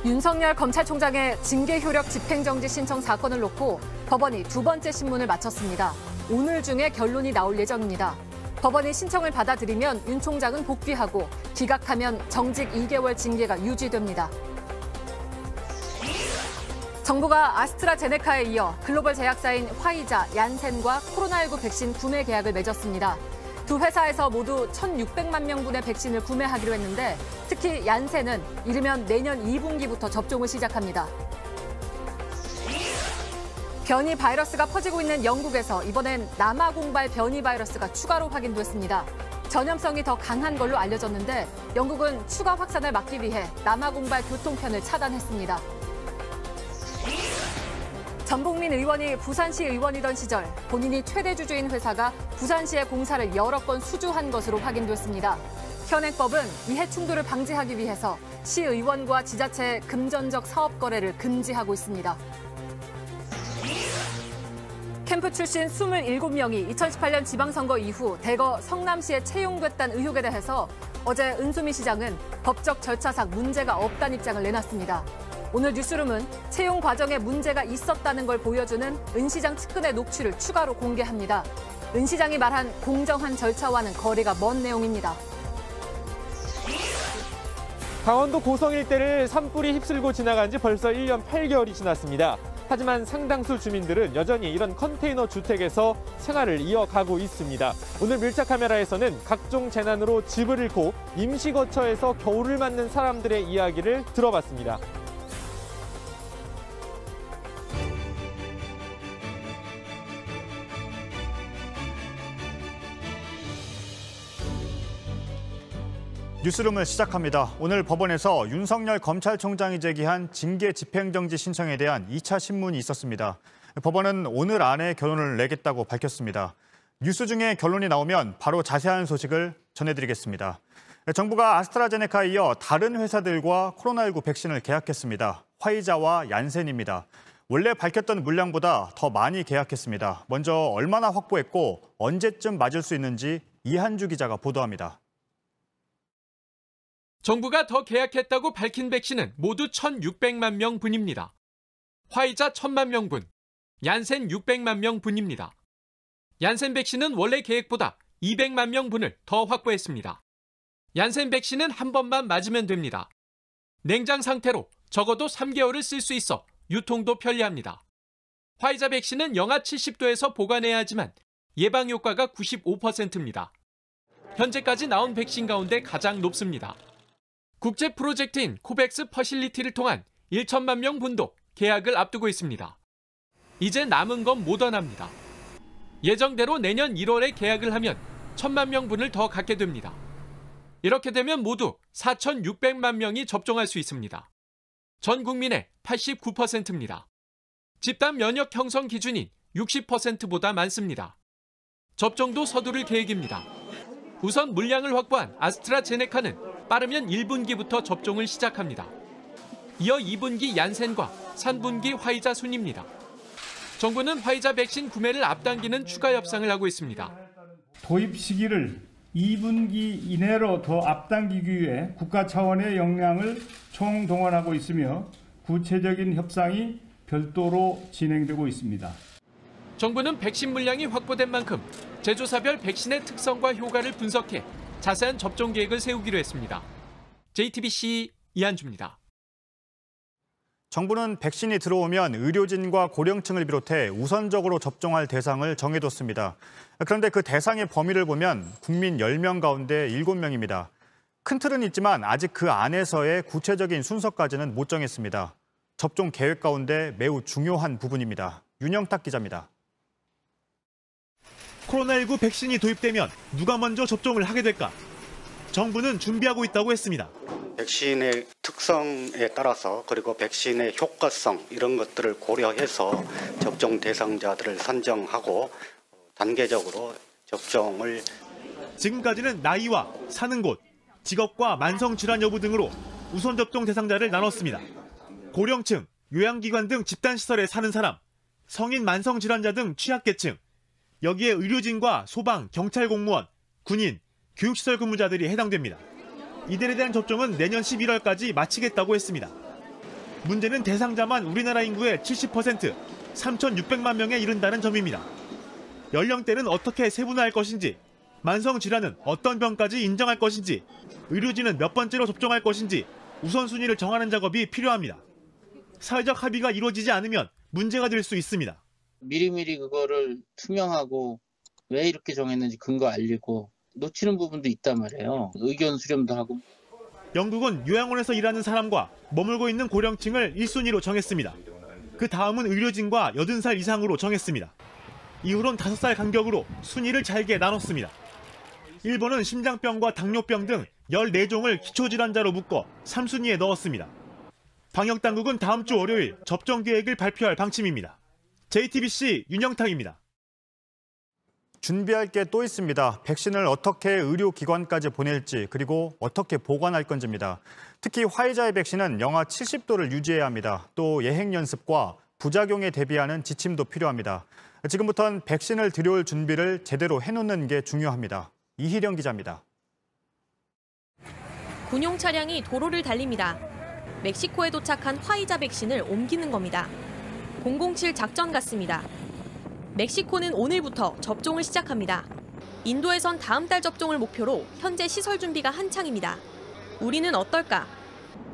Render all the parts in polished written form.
윤석열 검찰총장의 징계 효력 집행정지 신청 사건을 놓고 법원이 두 번째 신문을 마쳤습니다. 오늘 중에 결론이 나올 예정입니다. 법원이 신청을 받아들이면 윤 총장은 복귀하고 기각하면 정직 2개월 징계가 유지됩니다. 정부가 아스트라제네카에 이어 글로벌 제약사인 화이자, 얀센과 코로나19 백신 구매 계약을 맺었습니다. 두 회사에서 모두 1,600만 명분의 백신을 구매하기로 했는데 특히 얀센은 이르면 내년 2분기부터 접종을 시작합니다. 변이 바이러스가 퍼지고 있는 영국에서 이번엔 남아공발 변이 바이러스가 추가로 확인됐습니다. 전염성이 더 강한 걸로 알려졌는데 영국은 추가 확산을 막기 위해 남아공발 교통편을 차단했습니다. 전복민 의원이 부산시 의원이던 시절 본인이 최대 주주인 회사가 부산시의 공사를 여러 건 수주한 것으로 확인됐습니다. 현행법은 이해 충돌을 방지하기 위해서 시의원과 지자체의 금전적 사업 거래를 금지하고 있습니다. 캠프 출신 27명이 2018년 지방선거 이후 대거 성남시에 채용됐다는 의혹에 대해서 어제 은수미 시장은 법적 절차상 문제가 없다는 입장을 내놨습니다. 오늘 뉴스룸은 채용 과정에 문제가 있었다는 걸 보여주는 은 시장 측근의 녹취를 추가로 공개합니다. 은 시장이 말한 공정한 절차와는 거리가 먼 내용입니다. 강원도 고성 일대를 산불이 휩쓸고 지나간 지 벌써 1년 8개월이 지났습니다. 하지만 상당수 주민들은 여전히 이런 컨테이너 주택에서 생활을 이어가고 있습니다. 오늘 밀착 카메라에서는 각종 재난으로 집을 잃고 임시거처에서 겨울을 맞는 사람들의 이야기를 들어봤습니다. 뉴스룸을 시작합니다. 오늘 법원에서 윤석열 검찰총장이 제기한 징계 집행정지 신청에 대한 2차 신문이 있었습니다. 법원은 오늘 안에 결론을 내겠다고 밝혔습니다. 뉴스 중에 결론이 나오면 바로 자세한 소식을 전해드리겠습니다. 정부가 아스트라제네카에 이어 다른 회사들과 코로나19 백신을 계약했습니다. 화이자와 얀센입니다. 원래 밝혔던 물량보다 더 많이 계약했습니다. 먼저 얼마나 확보했고 언제쯤 맞을 수 있는지 이한주 기자가 보도합니다. 정부가 더 계약했다고 밝힌 백신은 모두 1,600만 명분입니다. 화이자 1,000만 명분, 얀센 600만 명분입니다. 얀센 백신은 원래 계획보다 200만 명분을 더 확보했습니다. 얀센 백신은 한 번만 맞으면 됩니다. 냉장 상태로 적어도 3개월을 쓸 수 있어 유통도 편리합니다. 화이자 백신은 영하 70도에서 보관해야 하지만 예방 효과가 95%입니다. 현재까지 나온 백신 가운데 가장 높습니다. 국제 프로젝트인 코백스 퍼실리티를 통한 1천만 명 분도 계약을 앞두고 있습니다. 이제 남은 건 모더나입니다. 예정대로 내년 1월에 계약을 하면 1,000만 명분을 더 갖게 됩니다. 이렇게 되면 모두 4,600만 명이 접종할 수 있습니다. 전 국민의 89%입니다. 집단 면역 형성 기준인 60%보다 많습니다. 접종도 서두를 계획입니다. 우선 물량을 확보한 아스트라제네카는 빠르면 1분기부터 접종을 시작합니다. 이어 2분기 얀센과 3분기 화이자 순입니다. 정부는 화이자 백신 구매를 앞당기는 추가 협상을 하고 있습니다. 도입 시기를 2분기 이내로 더 앞당기기 위해 국가 차원의 역량을 총동원하고 있으며 구체적인 협상이 별도로 진행되고 있습니다. 정부는 백신 물량이 확보된 만큼 제조사별 백신의 특성과 효과를 분석해 자세한 접종 계획을 세우기로 했습니다. JTBC 이한주입니다. 정부는 백신이 들어오면 의료진과 고령층을 비롯해 우선적으로 접종할 대상을 정해뒀습니다. 그런데 그 대상의 범위를 보면 국민 10명 가운데 7명입니다. 큰 틀은 있지만 아직 그 안에서의 구체적인 순서까지는 못 정했습니다. 접종 계획 가운데 매우 중요한 부분입니다. 윤영탁 기자입니다. 코로나19 백신이 도입되면 누가 먼저 접종을 하게 될까? 정부는 준비하고 있다고 했습니다. 백신의 특성에 따라서 그리고 백신의 효과성 이런 것들을 고려해서 접종 대상자들을 선정하고 단계적으로 접종을. 지금까지는 나이와 사는 곳, 직업과 만성질환 여부 등으로 우선 접종 대상자를 나눴습니다. 고령층, 요양기관 등 집단시설에 사는 사람, 성인 만성질환자 등 취약계층, 여기에 의료진과 소방, 경찰 공무원, 군인, 교육시설 근무자들이 해당됩니다. 이들에 대한 접종은 내년 11월까지 마치겠다고 했습니다. 문제는 대상자만 우리나라 인구의 70%, 3,600만 명에 이른다는 점입니다. 연령대는 어떻게 세분화할 것인지, 만성 질환은 어떤 병까지 인정할 것인지, 의료진은 몇 번째로 접종할 것인지 우선순위를 정하는 작업이 필요합니다. 사회적 합의가 이루어지지 않으면 문제가 될 수 있습니다. 미리미리 그거를 투명하고 왜 이렇게 정했는지 근거 알리고 놓치는 부분도 있단 말이에요. 의견 수렴도 하고. 영국은 요양원에서 일하는 사람과 머물고 있는 고령층을 1순위로 정했습니다. 그 다음은 의료진과 80살 이상으로 정했습니다. 이후론 5살 간격으로 순위를 잘게 나눴습니다. 일본은 심장병과 당뇨병 등 14종을 기초질환자로 묶어 3순위에 넣었습니다. 방역당국은 다음 주 월요일 접종 계획을 발표할 방침입니다. JTBC 윤영탁입니다. 준비할 게 또 있습니다. 백신을 어떻게 의료기관까지 보낼지 그리고 어떻게 보관할 건지입니다. 특히 화이자의 백신은 영하 70도를 유지해야 합니다. 또 예행 연습과 부작용에 대비하는 지침도 필요합니다. 지금부터는 백신을 들여올 준비를 제대로 해놓는 게 중요합니다. 이희령 기자입니다. 군용 차량이 도로를 달립니다. 멕시코에 도착한 화이자 백신을 옮기는 겁니다. 007 작전 같습니다. 멕시코는 오늘부터 접종을 시작합니다. 인도에선 다음 달 접종을 목표로 현재 시설 준비가 한창입니다. 우리는 어떨까?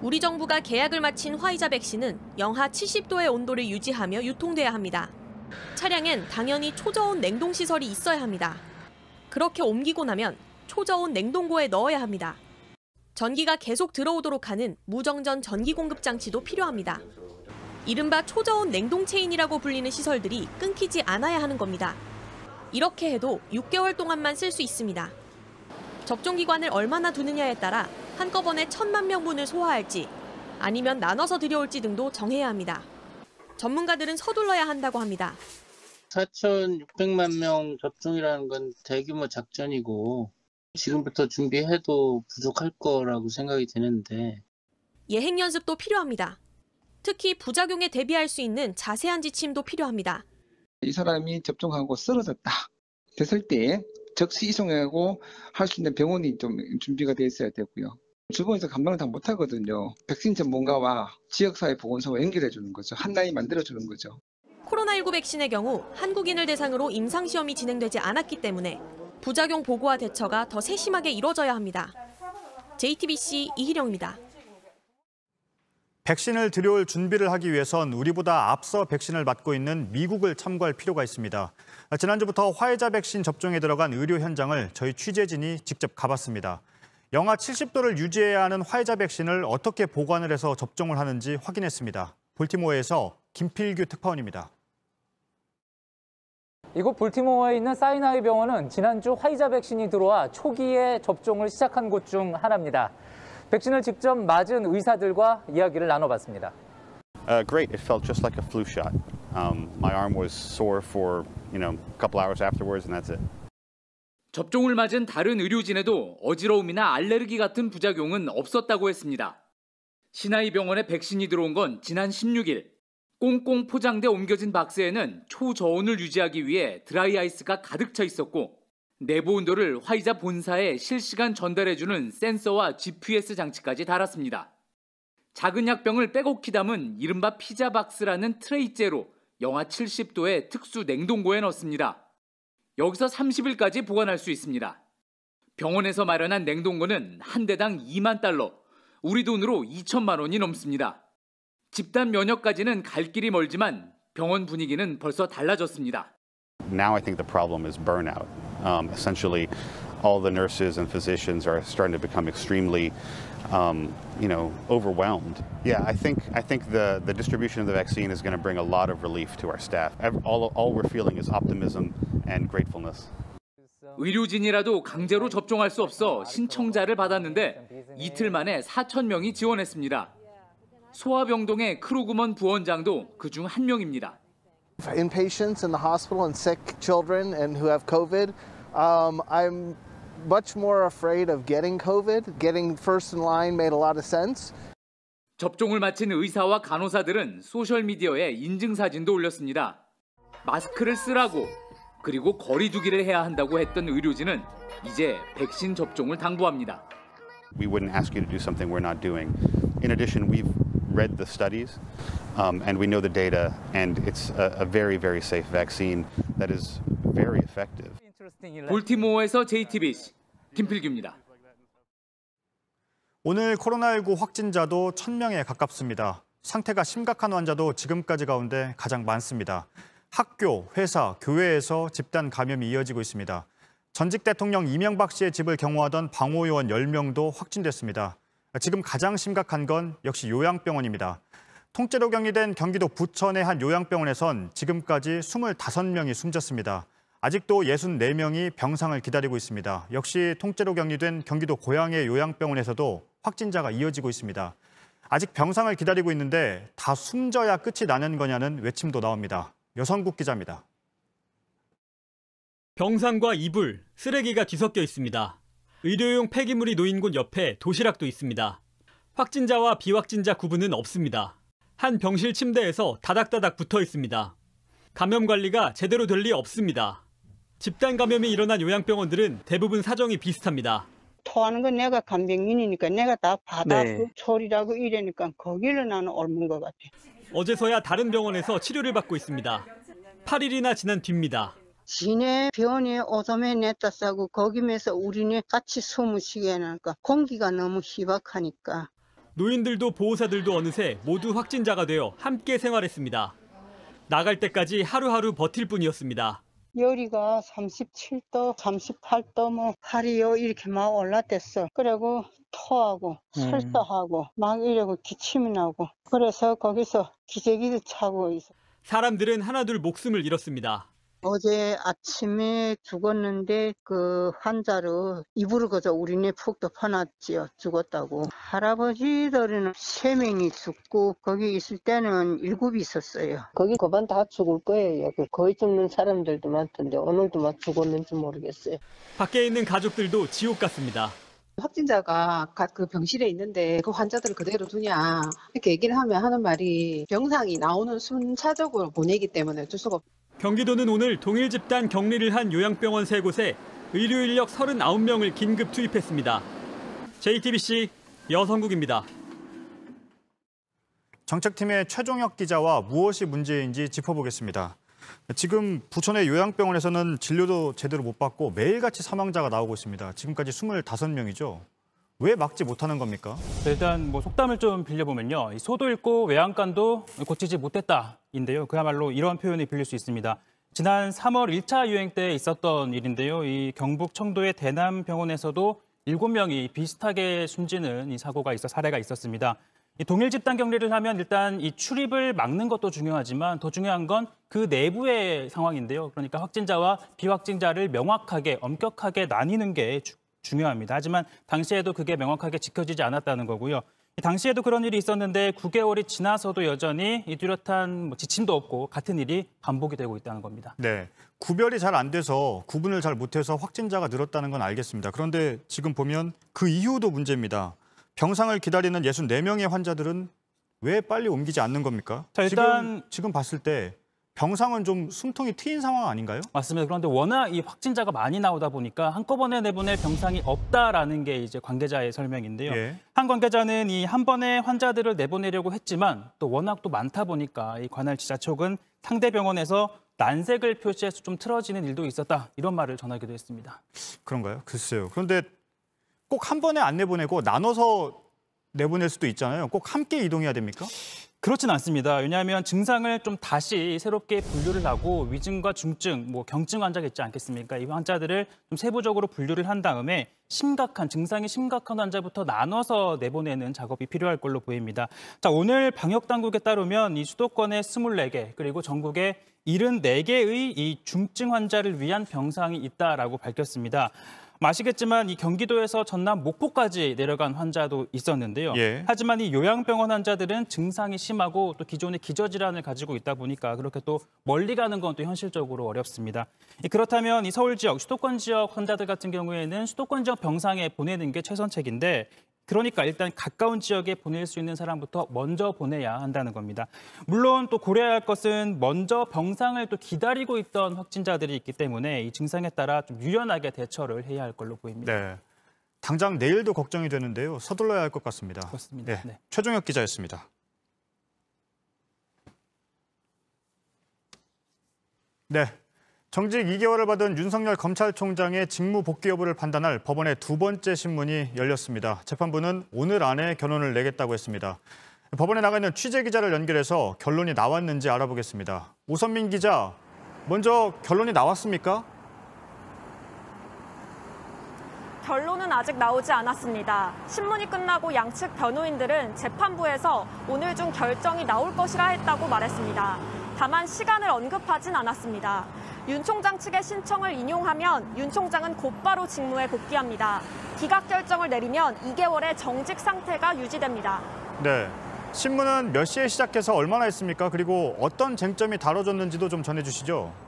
우리 정부가 계약을 마친 화이자 백신은 영하 70도의 온도를 유지하며 유통돼야 합니다. 차량엔 당연히 초저온 냉동시설이 있어야 합니다. 그렇게 옮기고 나면 초저온 냉동고에 넣어야 합니다. 전기가 계속 들어오도록 하는 무정전 전기 공급 장치도 필요합니다. 이른바 초저온 냉동 체인이라고 불리는 시설들이 끊기지 않아야 하는 겁니다. 이렇게 해도 6개월 동안만 쓸 수 있습니다. 접종 기관을 얼마나 두느냐에 따라 한꺼번에 1,000만 명분을 소화할지 아니면 나눠서 들여올지 등도 정해야 합니다. 전문가들은 서둘러야 한다고 합니다. 4,600만 명 접종이라는 건 대규모 작전이고 지금부터 준비해도 부족할 거라고 생각이 드는데. 예행 연습도 필요합니다. 특히 부작용에 대비할 수 있는 자세한 지침도 필요합니다. 이 사람이 접종하고 쓰러졌다 됐을 때 즉시 이송하고 할 수 있는 병원이 좀 준비가 돼 있어야 되고요. 주변에서 감당을 다 못하거든요. 백신 전문가와 지역사회 보건소와 연결해 주는 거죠. 한 라인 만들어 주는 거죠. 코로나19 백신의 경우 한국인을 대상으로 임상시험이 진행되지 않았기 때문에 부작용 보고와 대처가 더 세심하게 이뤄져야 합니다. JTBC 이희령입니다. 백신을 들여올 준비를 하기 위해선 우리보다 앞서 백신을 맞고 있는 미국을 참고할 필요가 있습니다. 지난주부터 화이자 백신 접종에 들어간 의료 현장을 저희 취재진이 직접 가봤습니다. 영하 70도를 유지해야 하는 화이자 백신을 어떻게 보관을 해서 접종을 하는지 확인했습니다. 볼티모어에서 김필규 특파원입니다. 이곳 볼티모어에 있는 사이나이 병원은 지난주 화이자 백신이 들어와 초기에 접종을 시작한 곳 중 하나입니다. 백신을 직접 맞은 의사들과 이야기를 나눠봤습니다. Great. It felt just like a flu shot. My arm was sore for, a couple hours afterwards, and that's it. 접종을 맞은 다른 의료진에도 어지러움이나 알레르기 같은 부작용은 없었다고 했습니다. 시나이 병원에 백신이 들어온 건 지난 16일. 꽁꽁 포장돼 옮겨진 박스에는 초저온을 유지하기 위해 드라이 아이스가 가득 차 있었고 내부 온도를 화이자 본사에 실시간 전달해주는 센서와 GPS 장치까지 달았습니다. 작은 약병을 빼곡히 담은 이른바 피자 박스라는 트레이째로 영하 70도의 특수 냉동고에 넣습니다. 여기서 30일까지 보관할 수 있습니다. 병원에서 마련한 냉동고는 한 대당 $20,000, 우리 돈으로 2천만 원이 넘습니다. 집단 면역까지는 갈 길이 멀지만 병원 분위기는 벌써 달라졌습니다. Now I think the problem is burnout. Essentially, all the nurses and physicians are starting to become extremely, overwhelmed. Yeah, I think the distribution of the vaccine is going to bring a lot of relief to our staff. All we're feeling is optimism and gratefulness. 의료진이라도 강제로 접종할 수 없어 신청자를 받았는데 이틀 만에 4,000명이 지원했습니다. 소아병동의 크루그먼 부원장도 그중 한 명입니다. Inpatients in the hospital and sick children and who have COVID, I'm much more afraid of getting COVID. Getting first in line made a lot of sense. 접종을 마친 의사와 간호사들은 소셜미디어에 인증사진도 올렸습니다. 마스크를 쓰라고 그리고 거리 두기를 해야 한다고 했던 의료진은 이제 백신 접종을 당부합니다. We wouldn't ask you to do something we're not doing. In addition, we've read the studies, and we know the data, and it's a very, very safe vaccine that is very effective. 볼티모어에서 JTBC 김필규입니다. 오늘 코로나19 확진자도 1,000명에 가깝습니다. 상태가 심각한 환자도 지금까지 가운데 가장 많습니다. 학교, 회사, 교회에서 집단 감염이 이어지고 있습니다. 전직 대통령 이명박 씨의 집을 경호하던 방호요원 10명도 확진됐습니다. 지금 가장 심각한 건 역시 요양병원입니다. 통째로 격리된 경기도 부천의 한 요양병원에선 지금까지 25명이 숨졌습니다. 아직도 64명이 병상을 기다리고 있습니다. 역시 통째로 격리된 경기도 고양의 요양병원에서도 확진자가 이어지고 있습니다. 아직 병상을 기다리고 있는데 다 숨져야 끝이 나는 거냐는 외침도 나옵니다. 여성국 기자입니다. 병상과 이불, 쓰레기가 뒤섞여 있습니다. 의료용 폐기물이 놓인 곳 옆에 도시락도 있습니다. 확진자와 비확진자 구분은 없습니다. 한 병실 침대에서 다닥다닥 붙어 있습니다. 감염 관리가 제대로 될 리 없습니다. 집단 감염이 일어난 요양병원들은 대부분 사정이 비슷합니다. 토하는 건 내가 간병인이니까 내가 다 받아서 처리라고 이러니까 거기를 나는 옮은 것 같아. 어제서야 다른 병원에서 치료를 받고 있습니다. 8일이나 지난 뒤입니다. 지네 병원에 오줌에 냈다 싸고 거기면서 우리네 같이 숨을 쉬게 해놓으니까 공기가 너무 희박하니까. 노인들도 보호사들도 어느새 모두 확진자가 되어 함께 생활했습니다. 나갈 때까지 하루하루 버틸 뿐이었습니다. 열이가 37도, 38도 뭐 팔이요 이렇게 막 올라댔어. 그리고 토하고 설사하고 막 이러고 기침이 나고 그래서 거기서 기저귀도 차고 있어. 사람들은 하나둘 목숨을 잃었습니다. 어제 아침에 죽었는데 그 환자로 이불을 그저 우리네 푹 덮어놨지요. 죽었다고. 할아버지들은 3명이 죽고 거기 있을 때는 7이 있었어요. 거기 그반 다 죽을 거예요. 거의 죽는 사람들도 많던데 오늘도 막 죽었는지 모르겠어요. 밖에 있는 가족들도 지옥 같습니다. 확진자가 각 그 병실에 있는데 그 환자들을 그대로 두냐 이렇게 얘기를 하는 말이 병상이 나오는 순차적으로 보내기 때문에 어쩔 수가 없어요. 경기도는 오늘 동일 집단 격리를 한 요양병원 3곳에 의료 인력 39명을 긴급 투입했습니다. JTBC 여성국입니다. 정책팀의 최종혁 기자와 무엇이 문제인지 짚어보겠습니다. 지금 부천의 요양병원에서는 진료도 제대로 못 받고 매일같이 사망자가 나오고 있습니다. 지금까지 25명이죠. 왜 막지 못하는 겁니까? 일단 속담을 좀 빌려보면요. 소도 잃고 외양간도 고치지 못했다인데요. 그야말로 이런 표현이 빌릴 수 있습니다. 지난 3월 1차 유행 때 있었던 일인데요. 이 경북 청도의 대남병원에서도 7명이 비슷하게 숨지는 이 사고가 사례가 있었습니다. 이 동일 집단 격리를 하면 일단 이 출입을 막는 것도 중요하지만 더 중요한 건 그 내부의 상황인데요. 그러니까 확진자와 비확진자를 명확하게 엄격하게 나뉘는 게 중요합니다. 하지만 당시에도 그게 명확하게 지켜지지 않았다는 거고요. 당시에도 그런 일이 있었는데 9개월이 지나서도 여전히 이 뚜렷한 지침도 없고 같은 일이 반복이 되고 있다는 겁니다. 네, 구별이 잘 안 돼서 구분을 잘 못해서 확진자가 늘었다는 건 알겠습니다. 그런데 지금 보면 그 이후도 문제입니다. 병상을 기다리는 64명의 환자들은 왜 빨리 옮기지 않는 겁니까? 자, 일단 지금 봤을 때 병상은 좀 숨통이 트인 상황 아닌가요? 맞습니다. 그런데 워낙 이 확진자가 많이 나오다 보니까 한꺼번에 내보낼 병상이 없다라는 게 이제 관계자의 설명인데요. 예. 한 관계자는 이 한 번에 환자들을 내보내려고 했지만 또 워낙 또 많다 보니까 이 관할 지자촉은 상대 병원에서 난색을 표시해서 좀 틀어지는 일도 있었다. 이런 말을 전하기도 했습니다. 그런가요? 글쎄요. 그런데 꼭 한 번에 안 내보내고 나눠서 내보낼 수도 있잖아요. 꼭 함께 이동해야 됩니까? 그렇진 않습니다. 왜냐하면 증상을 좀 다시 새롭게 분류를 하고 위중과 중증, 경증 환자가 있지 않겠습니까? 이 환자들을 좀 세부적으로 분류를 한 다음에 증상이 심각한 환자부터 나눠서 내보내는 작업이 필요할 걸로 보입니다. 자, 오늘 방역당국에 따르면 이 수도권의 24개 그리고 전국에 74개의 이 중증 환자를 위한 병상이 있다라고 밝혔습니다. 아시겠지만 이 경기도에서 전남 목포까지 내려간 환자도 있었는데요. 예. 하지만 이 요양병원 환자들은 증상이 심하고 또 기존의 기저질환을 가지고 있다 보니까 그렇게 또 멀리 가는 건 또 현실적으로 어렵습니다. 그렇다면 이 서울 지역, 수도권 지역 환자들 같은 경우에는 수도권 지역 병상에 보내는 게 최선책인데 그러니까 일단 가까운 지역에 보낼 수 있는 사람부터 먼저 보내야 한다는 겁니다. 물론 또 고려해야 할 것은 먼저 병상을 또 기다리고 있던 확진자들이 있기 때문에 이 증상에 따라 좀 유연하게 대처를 해야 할 걸로 보입니다. 네, 당장 내일도 걱정이 되는데요. 서둘러야 할 것 같습니다. 그렇습니다. 네. 최종혁 기자였습니다. 네. 정직 2개월을 받은 윤석열 검찰총장의 직무 복귀 여부를 판단할 법원의 두 번째 신문이 열렸습니다. 재판부는 오늘 안에 결론을 내겠다고 했습니다. 법원에 나가 있는 취재기자를 연결해서 결론이 나왔는지 알아보겠습니다. 오선민 기자, 먼저 결론이 나왔습니까? 결론은 아직 나오지 않았습니다. 신문이 끝나고 양측 변호인들은 재판부에서 오늘 중 결정이 나올 것이라 했다고 말했습니다. 다만 시간을 언급하진 않았습니다. 윤 총장 측의 신청을 인용하면 윤 총장은 곧바로 직무에 복귀합니다. 기각 결정을 내리면 2개월의 정직 상태가 유지됩니다. 네. 신문은 몇 시에 시작해서 얼마나 했습니까? 그리고 어떤 쟁점이 다뤄졌는지도 좀 전해주시죠.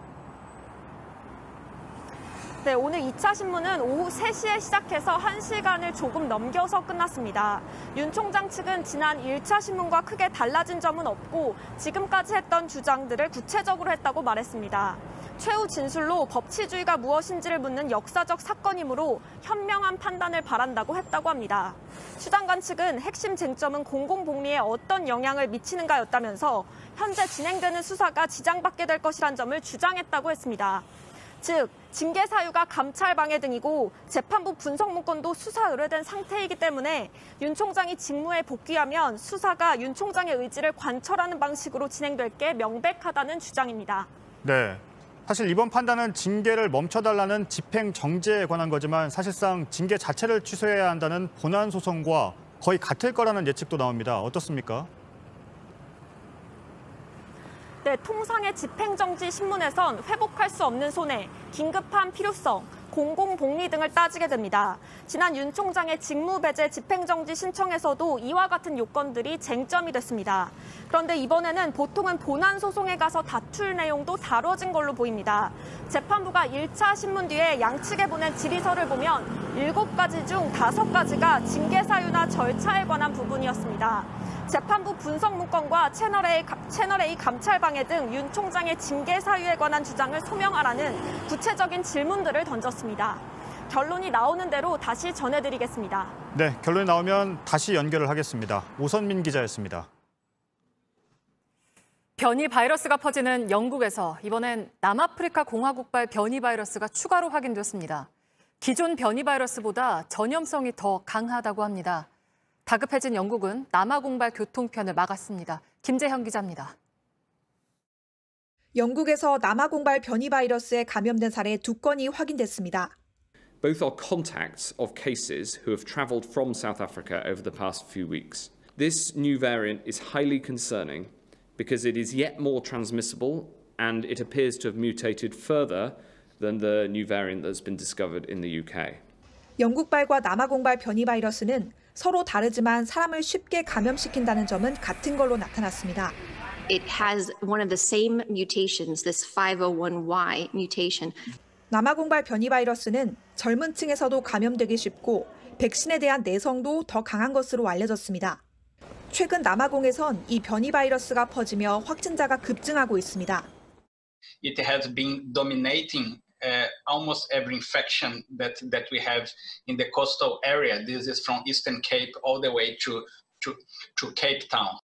네, 오늘 2차 신문은 오후 3시에 시작해서 1시간을 조금 넘겨서 끝났습니다. 윤 총장 측은 지난 1차 신문과 크게 달라진 점은 없고 지금까지 했던 주장들을 구체적으로 했다고 말했습니다. 최후 진술로 법치주의가 무엇인지를 묻는 역사적 사건이므로 현명한 판단을 바란다고 했다고 합니다. 추 장관 측은 핵심 쟁점은 공공복리에 어떤 영향을 미치는가였다면서 현재 진행되는 수사가 지장받게 될 것이란 점을 주장했다고 했습니다. 즉, 징계 사유가 감찰 방해 등이고 재판부 분석 문건도 수사 의뢰된 상태이기 때문에 윤 총장이 직무에 복귀하면 수사가 윤 총장의 의지를 관철하는 방식으로 진행될 게 명백하다는 주장입니다. 네. 사실 이번 판단은 징계를 멈춰달라는 집행 정지에 관한 거지만 사실상 징계 자체를 취소해야 한다는 본안 소송과 거의 같을 거라는 예측도 나옵니다. 어떻습니까? 네, 통상의 집행정지 신문에선 회복할 수 없는 손해, 긴급한 필요성, 공공복리 등을 따지게 됩니다. 지난 윤 총장의 직무배제 집행정지 신청에서도 이와 같은 요건들이 쟁점이 됐습니다. 그런데 이번에는 보통은 본안 소송에 가서 다툴 내용도 다뤄진 걸로 보입니다. 재판부가 1차 신문 뒤에 양측에 보낸 질의서를 보면 7가지 중 5가지가 징계 사유나 절차에 관한 부분이었습니다. 재판부 분석 문건과 채널A 감찰 방해 등 윤 총장의 징계 사유에 관한 주장을 소명하라는 구체적인 질문들을 던졌습니다. 결론이 나오는 대로 다시 전해드리겠습니다. 네, 결론이 나오면 다시 연결을 하겠습니다. 오선민 기자였습니다. 변이 바이러스가 퍼지는 영국에서 이번엔 남아프리카 공화국발 변이 바이러스가 추가로 확인됐습니다. 기존 변이 바이러스보다 전염성이 더 강하다고 합니다. 다급해진 영국은 남아공발 교통편을 막았습니다. 김재현 기자입니다. 영국에서 남아공발 변이 바이러스에 감염된 사례 2건이 확인됐습니다. Both are contacts of cases who have travelled from South Africa over the past few weeks. This new variant is highly concerning because it is yet more transmissible and it appears to have mutated further than the new variant that's been discovered in the UK. 영국발과 남아공발 변이 바이러스는 서로 다르지만 사람을 쉽게 감염시킨다는 점은 같은 걸로 나타났습니다. It has one of the same mutations, this 501Y mutation. 남아공발 변이 바이러스는 젊은 층에서도 감염되기 쉽고 백신에 대한 내성도 더 강한 것으로 알려졌습니다. 최근 남아공에선 이 변이 바이러스가 퍼지며 확진자가 급증하고 있습니다. It has been dominating almost every infection that we have in the coastal area. This is from Eastern Cape all the way to Cape Town.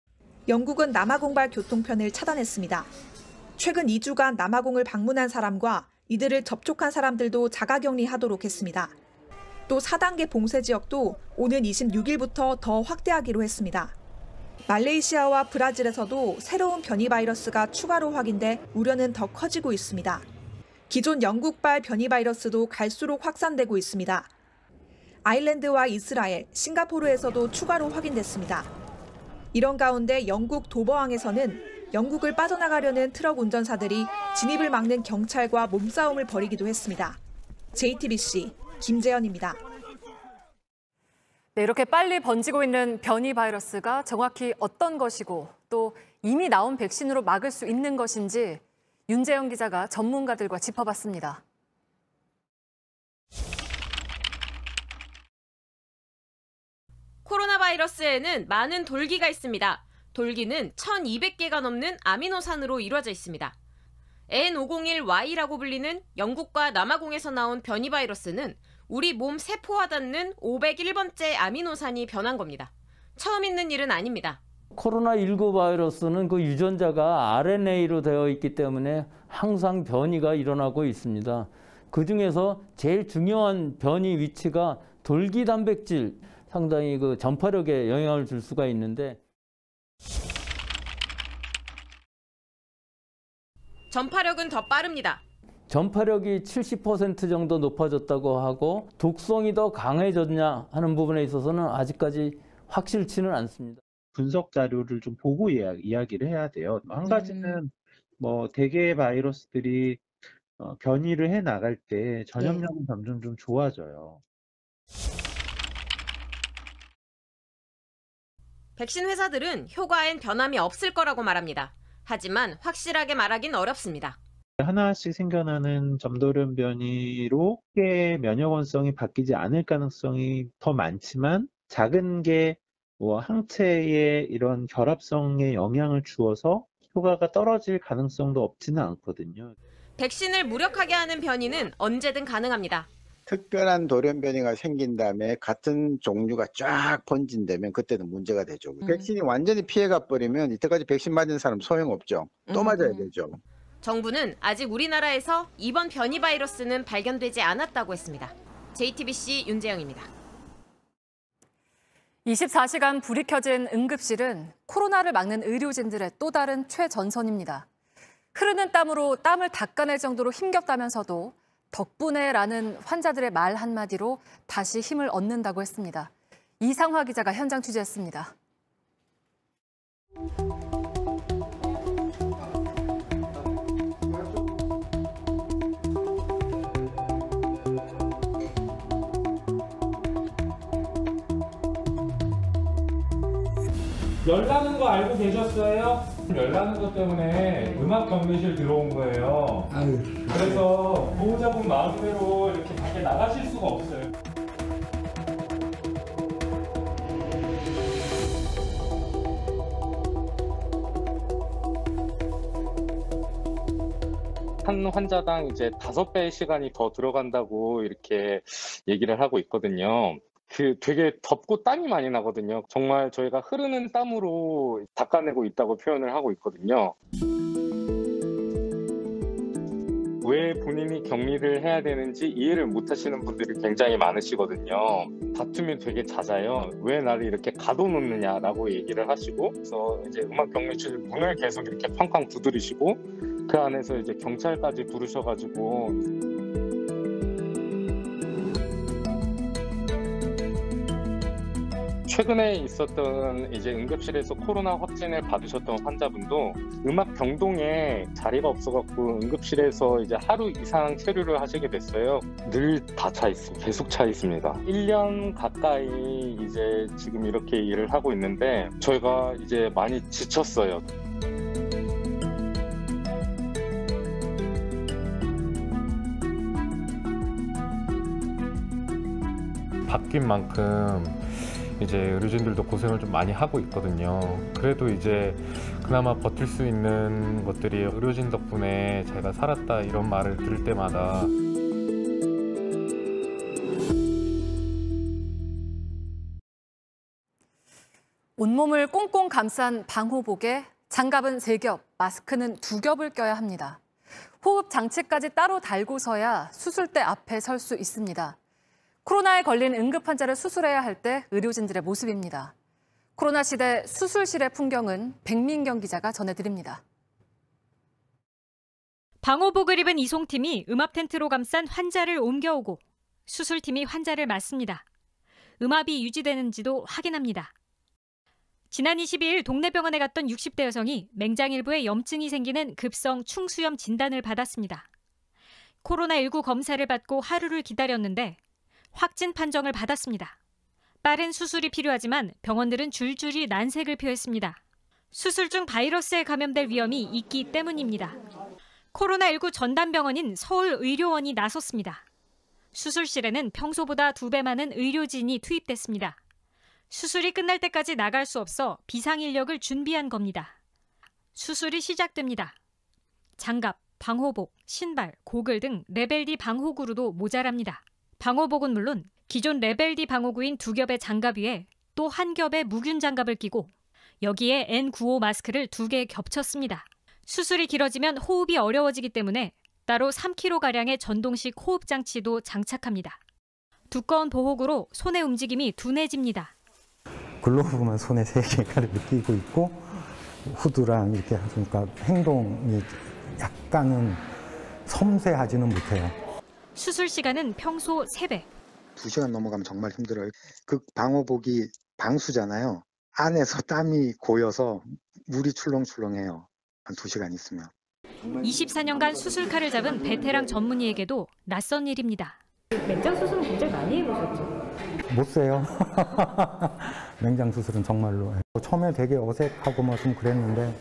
영국은 남아공발 교통편을 차단했습니다. 최근 2주간 남아공을 방문한 사람과 이들을 접촉한 사람들도 자가격리하도록 했습니다. 또 4단계 봉쇄 지역도 오는 26일부터 더 확대하기로 했습니다. 말레이시아와 브라질에서도 새로운 변이 바이러스가 추가로 확인돼 우려는 더 커지고 있습니다. 기존 영국발 변이 바이러스도 갈수록 확산되고 있습니다. 아일랜드와 이스라엘, 싱가포르에서도 추가로 확인됐습니다. 이런 가운데 영국 도버항에서는 영국을 빠져나가려는 트럭 운전사들이 진입을 막는 경찰과 몸싸움을 벌이기도 했습니다. JTBC 김재현입니다. 네, 이렇게 빨리 번지고 있는 변이 바이러스가 정확히 어떤 것이고 또 이미 나온 백신으로 막을 수 있는 것인지 윤재영 기자가 전문가들과 짚어봤습니다. 코로나 바이러스에는 많은 돌기가 있습니다. 돌기는 1,200개가 넘는 아미노산으로 이루어져 있습니다. N501Y라고 불리는 영국과 남아공에서 나온 변이 바이러스는 우리 몸 세포와 닿는 501번째 아미노산이 변한 겁니다. 처음 있는 일은 아닙니다. 코로나19 바이러스는 그 유전자가 RNA로 되어 있기 때문에 항상 변이가 일어나고 있습니다. 그중에서 제일 중요한 변이 위치가 돌기 단백질, 상당히 그 전파력에 영향을 줄 수가 있는데 전파력은 더 빠릅니다. 전파력이 70% 정도 높아졌다고 하고 독성이 더 강해졌냐 하는 부분에 있어서는 아직까지 확실치는 않습니다. 분석 자료를 좀 보고 이야기를 해야 돼요. 한 가지는 뭐 대개 바이러스들이 변이를 해 나갈 때 전염력은 점점 좀 좋아져요. 백신 회사들은 효과엔 변함이 없을 거라고 말합니다. 하지만 확실하게 말하긴 어렵습니다. 하나씩 생겨나는 점돌연 변이로 크게 면역원성이 바뀌지 않을 가능성이 더 많지만 작은 게 뭐 항체의 이런 결합성에 영향을 주어서 효과가 떨어질 가능성도 없지는 않거든요. 백신을 무력하게 하는 변이는 언제든 가능합니다. 특별한 돌연 변이가 생긴 다음에 같은 종류가 쫙 번진다면 그때는 문제가 되죠. 백신이 완전히 피해가 버리면 이때까지 백신 맞은 사람 소용없죠. 또 맞아야 되죠. 정부는 아직 우리나라에서 이번 변이 바이러스는 발견되지 않았다고 했습니다. JTBC 윤재영입니다. 24시간 불이 켜진 응급실은 코로나를 막는 의료진들의 또 다른 최전선입니다. 흐르는 땀으로 땀을 닦아낼 정도로 힘겹다면서도 덕분에라는 환자들의 말 한마디로 다시 힘을 얻는다고 했습니다. 이상화 기자가 현장 취재했습니다. 열 나는 거 알고 계셨어요? 열 나는 것 때문에 음악 격리실 들어온 거예요. 그래서 보호자분 마음대로 이렇게 밖에 나가실 수가 없어요. 한 환자당 이제 5배의 시간이 더 들어간다고 이렇게 얘기를 하고 있거든요. 되게 덥고 땀이 많이 나거든요. 정말 저희가 흐르는 땀으로 닦아내고 있다고 표현을 하고 있거든요. 왜 본인이 격리를 해야 되는지 이해를 못 하시는 분들이 굉장히 많으시거든요. 다툼이 되게 잦아요. 왜 나를 이렇게 가둬놓느냐라고 얘기를 하시고, 그래서 이제 음악 격리실 문을 계속 이렇게 쾅쾅 두드리시고, 그 안에서 이제 경찰까지 부르셔가지고. 최근에 있었던 이제 응급실에서 코로나 확진을 받으셨던 환자분도 음악 병동에 자리가 없어갖고 응급실에서 이제 하루 이상 체류를 하시게 됐어요. 늘 다 차 있습니다. 계속 차 있습니다. 1년 가까이 이제 지금 이렇게 일을 하고 있는데 저희가 이제 많이 지쳤어요. 바뀐 만큼 이제 의료진들도 고생을 좀 많이 하고 있거든요. 그래도 이제 그나마 버틸 수 있는 것들이 의료진 덕분에 제가 살았다 이런 말을 들을 때마다 온몸을 꽁꽁 감싼 방호복에 장갑은 3겹, 마스크는 2겹을 껴야 합니다. 호흡 장치까지 따로 달고서야 수술대 앞에 설 수 있습니다. 코로나에 걸린 응급 환자를 수술해야 할 때 의료진들의 모습입니다. 코로나 시대 수술실의 풍경은 백민경 기자가 전해드립니다. 방호복을 입은 이송팀이 음압 텐트로 감싼 환자를 옮겨오고 수술팀이 환자를 맞습니다. 음압이 유지되는지도 확인합니다. 지난 22일 동네 병원에 갔던 60대 여성이 맹장 일부에 염증이 생기는 급성 충수염 진단을 받았습니다. 코로나19 검사를 받고 하루를 기다렸는데 확진 판정을 받았습니다. 빠른 수술이 필요하지만 병원들은 줄줄이 난색을 표했습니다. 수술 중 바이러스에 감염될 위험이 있기 때문입니다. 코로나19 전담병원인 서울의료원이 나섰습니다. 수술실에는 평소보다 2배 많은 의료진이 투입됐습니다. 수술이 끝날 때까지 나갈 수 없어 비상인력을 준비한 겁니다. 수술이 시작됩니다. 장갑, 방호복, 신발, 고글 등 레벨 D 방호구로도 모자랍니다. 방호복은 물론 기존 레벨 D 방호구인 2겹의 장갑 위에 또 1겹의 무균 장갑을 끼고 여기에 N95 마스크를 2개 겹쳤습니다. 수술이 길어지면 호흡이 어려워지기 때문에 따로 3kg가량의 전동식 호흡 장치도 장착합니다. 두꺼운 보호구로 손의 움직임이 둔해집니다. 글로브 보면 손에 3개를 느끼고 있고 후드랑 이렇게 하니까 행동이 약간은 섬세하지는 못해요. 수술 시간은 평소 3배. 2시간 넘어가면 정말 힘들어요. 그 방호복이 방수잖아요. 안에서 땀이 고여서 물이 출렁출렁해요. 한 2시간 있으면. 24년간 수술칼을 잡은 베테랑 전문의에게도 낯선 일입니다. 맹장 수술은 굉장히 많이 해보셨죠? 못 써요. 맹장 수술은 정말로. 처음에 되게 어색하고 뭐 좀 그랬는데.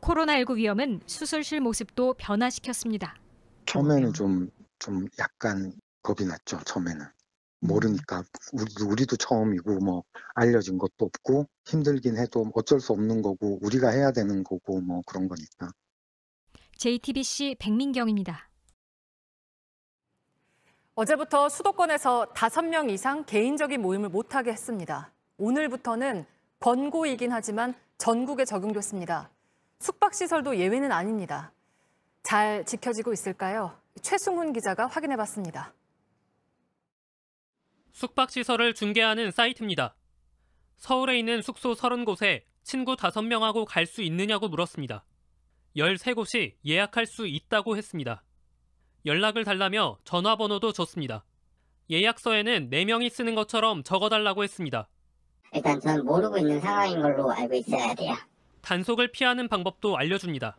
코로나19 위험은 수술실 모습도 변화시켰습니다. 처음에는 좀 약간 겁이 났죠. 처음에는. 모르니까 우리도 처음이고 뭐 알려진 것도 없고 힘들긴 해도 어쩔 수 없는 거고 우리가 해야 되는 거고 뭐 그런 거니까. JTBC 백민경입니다. 어제부터 수도권에서 5명 이상 개인적인 모임을 못하게 했습니다. 오늘부터는 권고이긴 하지만 전국에 적용됐습니다. 숙박시설도 예외는 아닙니다. 잘 지켜지고 있을까요? 최승훈 기자가 확인해봤습니다. 숙박시설을 중개하는 사이트입니다. 서울에 있는 숙소 30곳에 친구 5명하고 갈 수 있느냐고 물었습니다. 13곳이 예약할 수 있다고 했습니다. 연락을 달라며 전화번호도 줬습니다. 예약서에는 4명이 쓰는 것처럼 적어달라고 했습니다. 일단 전 모르고 있는 상황인 걸로 알고 있어야 돼요. 단속을 피하는 방법도 알려줍니다.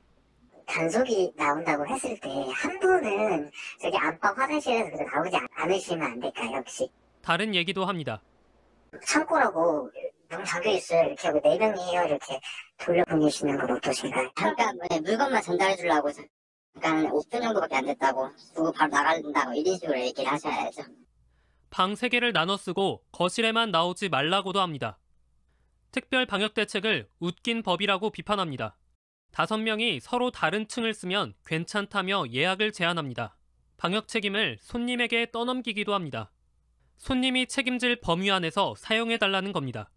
단속이 나온다고 했을 때 한 분은 저기 안방 화장실에서 그래도 나오지 않으시면 안 될까요, 혹시? 다른 얘기도 합니다. 창고라고 문 잠겨있어요 이렇게 하고 4명이에요 이렇게 돌려보내시는 건 어떠신가요? 잠깐 물건만 전달해 주려고 잠깐 5분 정도밖에 안 됐다고 두고 바로 나간다고 이런 식으로 얘기를 하셔야죠. 방 3개를 나눠 쓰고 거실에만 나오지 말라고도 합니다. 특별 방역 대책을 웃긴 법이라고 비판합니다. 5명이 서로 다른 층을 쓰면 괜찮다며 예약을 제한합니다. 방역 책임을 손님에게 떠넘기기도 합니다. 손님이 책임질 범위 안에서 사용해달라는 겁니다.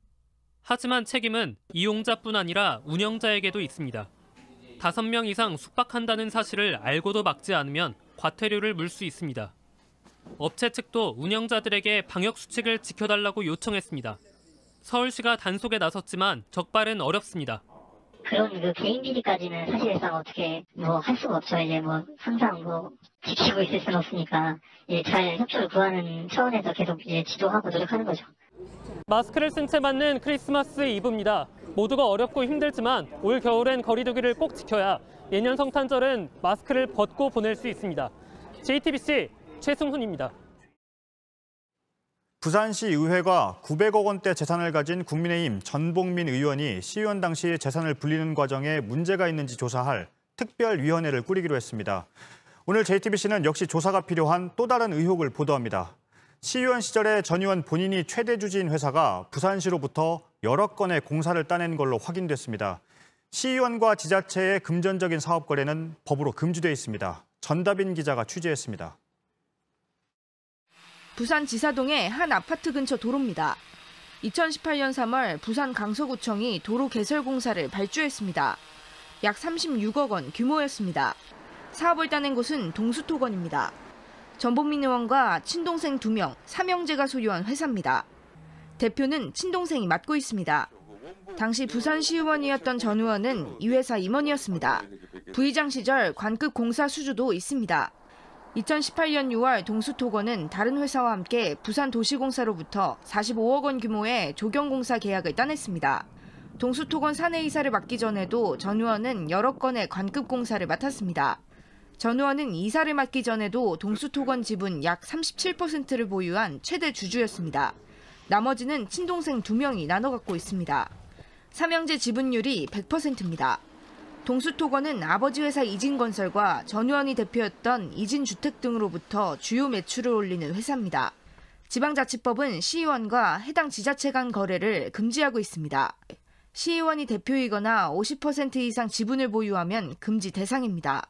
하지만 책임은 이용자뿐 아니라 운영자에게도 있습니다. 5명 이상 숙박한다는 사실을 알고도 막지 않으면 과태료를 물 수 있습니다. 업체 측도 운영자들에게 방역 수칙을 지켜달라고 요청했습니다. 서울시가 단속에 나섰지만 적발은 어렵습니다. 그럼 그 개인 비리까지는 사실상 어떻게 할 수가 없죠. 이제 항상 지키고 있을 수는 없으니까 잘 협조를 구하는 차원에서 계속 지도하고 노력하는 거죠. 마스크를 쓴 채 맞는 크리스마스 이브입니다. 모두가 어렵고 힘들지만 올 겨울엔 거리두기를 꼭 지켜야 내년 성탄절은 마스크를 벗고 보낼 수 있습니다. JTBC 최승훈입니다. 부산시 의회가 900억 원대 재산을 가진 국민의힘 전봉민 의원이 시의원 당시 재산을 불리는 과정에 문제가 있는지 조사할 특별위원회를 꾸리기로 했습니다. 오늘 JTBC는 역시 조사가 필요한 또 다른 의혹을 보도합니다. 시의원 시절에 전 의원 본인이 최대 주주인 회사가 부산시로부터 여러 건의 공사를 따낸 걸로 확인됐습니다. 시의원과 지자체의 금전적인 사업 거래는 법으로 금지돼 있습니다. 전다빈 기자가 취재했습니다. 부산 지사동의 한 아파트 근처 도로입니다. 2018년 3월 부산 강서구청이 도로 개설 공사를 발주했습니다. 약 36억 원 규모였습니다. 사업을 따낸 곳은 동수토건입니다. 전봉민 의원과 친동생 2명, 삼형제가 소유한 회사입니다. 대표는 친동생이 맡고 있습니다. 당시 부산시의원이었던 전 의원은 이 회사 임원이었습니다. 부의장 시절 관급 공사 수주도 있습니다. 2018년 6월 동수토건은 다른 회사와 함께 부산도시공사로부터 45억 원 규모의 조경공사 계약을 따냈습니다. 동수토건 사내이사를 맡기 전에도 전 의원은 여러 건의 관급 공사를 맡았습니다. 전 의원은 이사를 맡기 전에도 동수토건 지분 약 37%를 보유한 최대 주주였습니다. 나머지는 친동생 2명이 나눠 갖고 있습니다. 삼형제 지분율이 100%입니다. 동수토건은 아버지 회사 이진건설과 전 의원이 대표였던 이진주택 등으로부터 주요 매출을 올리는 회사입니다. 지방자치법은 시의원과 해당 지자체 간 거래를 금지하고 있습니다. 시의원이 대표이거나 50% 이상 지분을 보유하면 금지 대상입니다.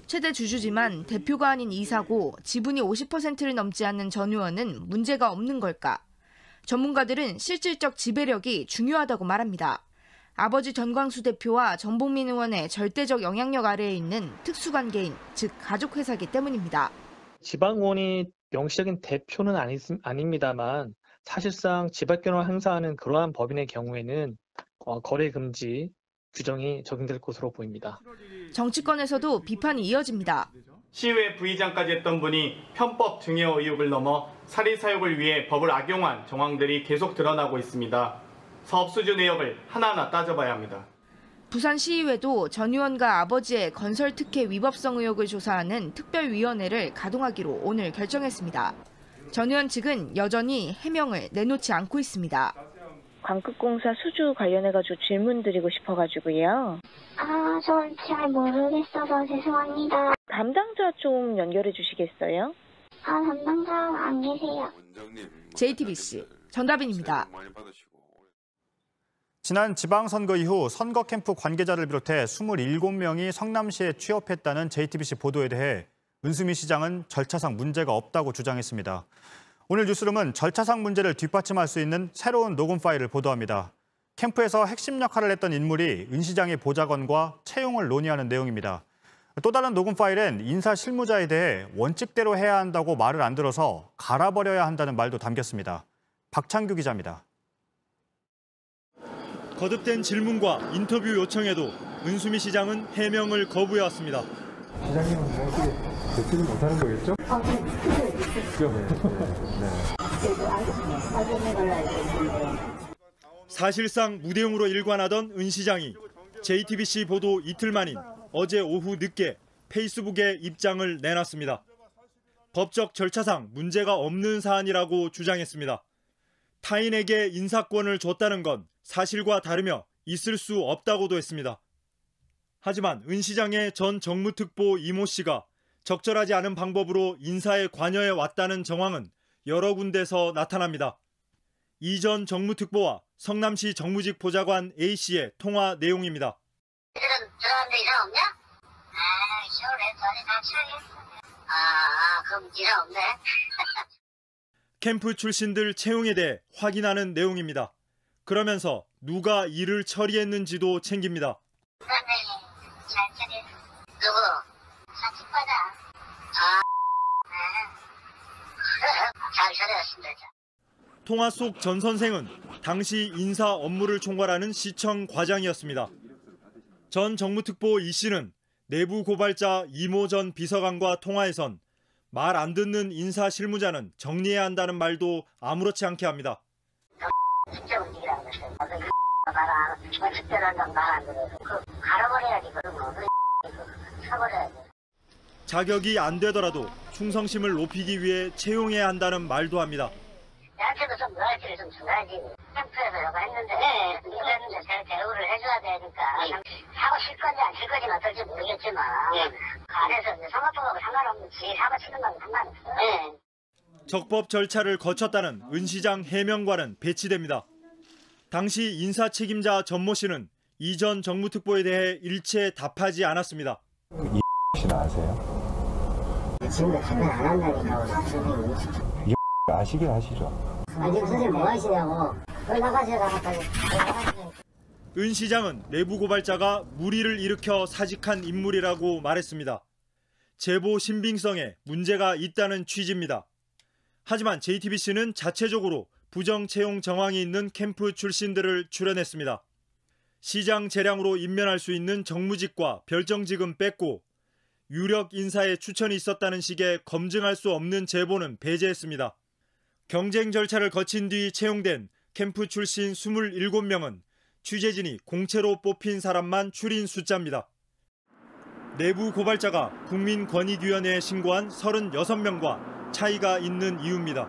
최대 주주지만 대표가 아닌 이사고 지분이 50%를 넘지 않는 전 의원은 문제가 없는 걸까? 전문가들은 실질적 지배력이 중요하다고 말합니다. 아버지 전광수 대표와 전봉민 의원의 절대적 영향력 아래에 있는 특수관계인, 즉 가족회사이기 때문입니다. 지방의원이 명시적인 대표는 아닙니다만 사실상 지발권을 행사하는 그러한 법인의 경우에는 거래 금지 규정이 적용될 것으로 보입니다. 정치권에서도 비판이 이어집니다. 시의회 부의장까지 했던 분이 편법 증여 의혹을 넘어 사리 사욕을 위해 법을 악용한 정황들이 계속 드러나고 있습니다. 사업 수주 내역을 하나하나 따져봐야 합니다. 부산시의회도 전 의원과 아버지의 건설 특혜 위법성 의혹을 조사하는 특별위원회를 가동하기로 오늘 결정했습니다. 전 의원 측은 여전히 해명을 내놓지 않고 있습니다. 광급공사 수주 관련해가지고 질문 드리고 싶어가지고요. 전 잘 모르겠어서 죄송합니다. 담당자 좀 연결해 주시겠어요? 담당자 안 계세요. JTBC 전다빈입니다. 지난 지방선거 이후 선거 캠프 관계자를 비롯해 27명이 성남시에 취업했다는 JTBC 보도에 대해 은수미 시장은 절차상 문제가 없다고 주장했습니다. 오늘 뉴스룸은 절차상 문제를 뒷받침할 수 있는 새로운 녹음 파일을 보도합니다. 캠프에서 핵심 역할을 했던 인물이 은 시장의 보좌관과 채용을 논의하는 내용입니다. 또 다른 녹음 파일엔 인사 실무자에 대해 원칙대로 해야 한다고 말을 안 들어서 갈아버려야 한다는 말도 담겼습니다. 박창규 기자입니다. 거듭된 질문과 인터뷰 요청에도 은수미 시장은 해명을 거부해왔습니다. 시장님은 뭐 어떻게 대출을 못하는 거겠죠? 사실상 무대응으로 일관하던 은 시장이 JTBC 보도 이틀 만인 어제 오후 늦게 페이스북에 입장을 내놨습니다. 법적 절차상 문제가 없는 사안이라고 주장했습니다. 타인에게 인사권을 줬다는 건 사실과 다르며 있을 수 없다고도 했습니다. 하지만 은 시장의 전 정무특보 이모 씨가 적절하지 않은 방법으로 인사에 관여해 왔다는 정황은 여러 군데서 나타납니다. 이 전 정무특보와 성남시 정무직 보좌관 A 씨의 통화 내용입니다. 들어갔는데 이상 없냐? 시원해. 전에 다 취하겠어. 그럼 이상 없네. 캠프 출신들 채용에 대해 확인하는 내용입니다. 그러면서 누가 일을 처리했는지도 챙깁니다. 잘 처리했어. 누구? 사측과장. 잘 처리했습니다. 통화 속 전 선생은 당시 인사 업무를 총괄하는 시청 과장이었습니다. 전 정무특보 이 씨는 내부 고발자 이모 전 비서관과 통화에선 말 안 듣는 인사 실무자는 정리해야 한다는 말도 아무렇지 않게 합니다. 진짜 움직이라고 했어요. 특별한 말안 들어서 갈아버려야지. 사버려야지. 자격이 안 되더라도 충성심을 높이기 위해 채용해야 한다는 말도 합니다. 나한테도 좀 로얄티를 좀 줘야지. 캠프에서 이거 했는데 잘 대우를 해줘야 되니까 사고 칠 건지 안 칠 건지는 어떨지 모르겠지만 안에서 선거법하고 상관없는 지 사고 치는 건 상관없어요. 적법 절차를 거쳤다는 은 시장 해명과는 배치됩니다. 당시 인사 책임자 전모 씨는 이 전 정무특보에 대해 일체 답하지 않았습니다. 이 씨는 아세요? 지금 답변 안 한다니까 선생님. 이 아시긴 아시죠? 지금 선생님 뭐 하시냐고. 나가세요. 은 시장은 내부 고발자가 물의를 일으켜 사직한 인물이라고 말했습니다. 제보 신빙성에 문제가 있다는 취지입니다. 하지만 JTBC는 자체적으로 부정 채용 정황이 있는 캠프 출신들을 출연했습니다. 시장 재량으로 임면할 수 있는 정무직과 별정직은 뺐고 유력 인사의 추천이 있었다는 식의 검증할 수 없는 제보는 배제했습니다. 경쟁 절차를 거친 뒤 채용된 캠프 출신 27명은 취재진이 공채로 뽑힌 사람만 추린 숫자입니다. 내부 고발자가 국민권익위원회에 신고한 36명과 차이가 있는 이유입니다.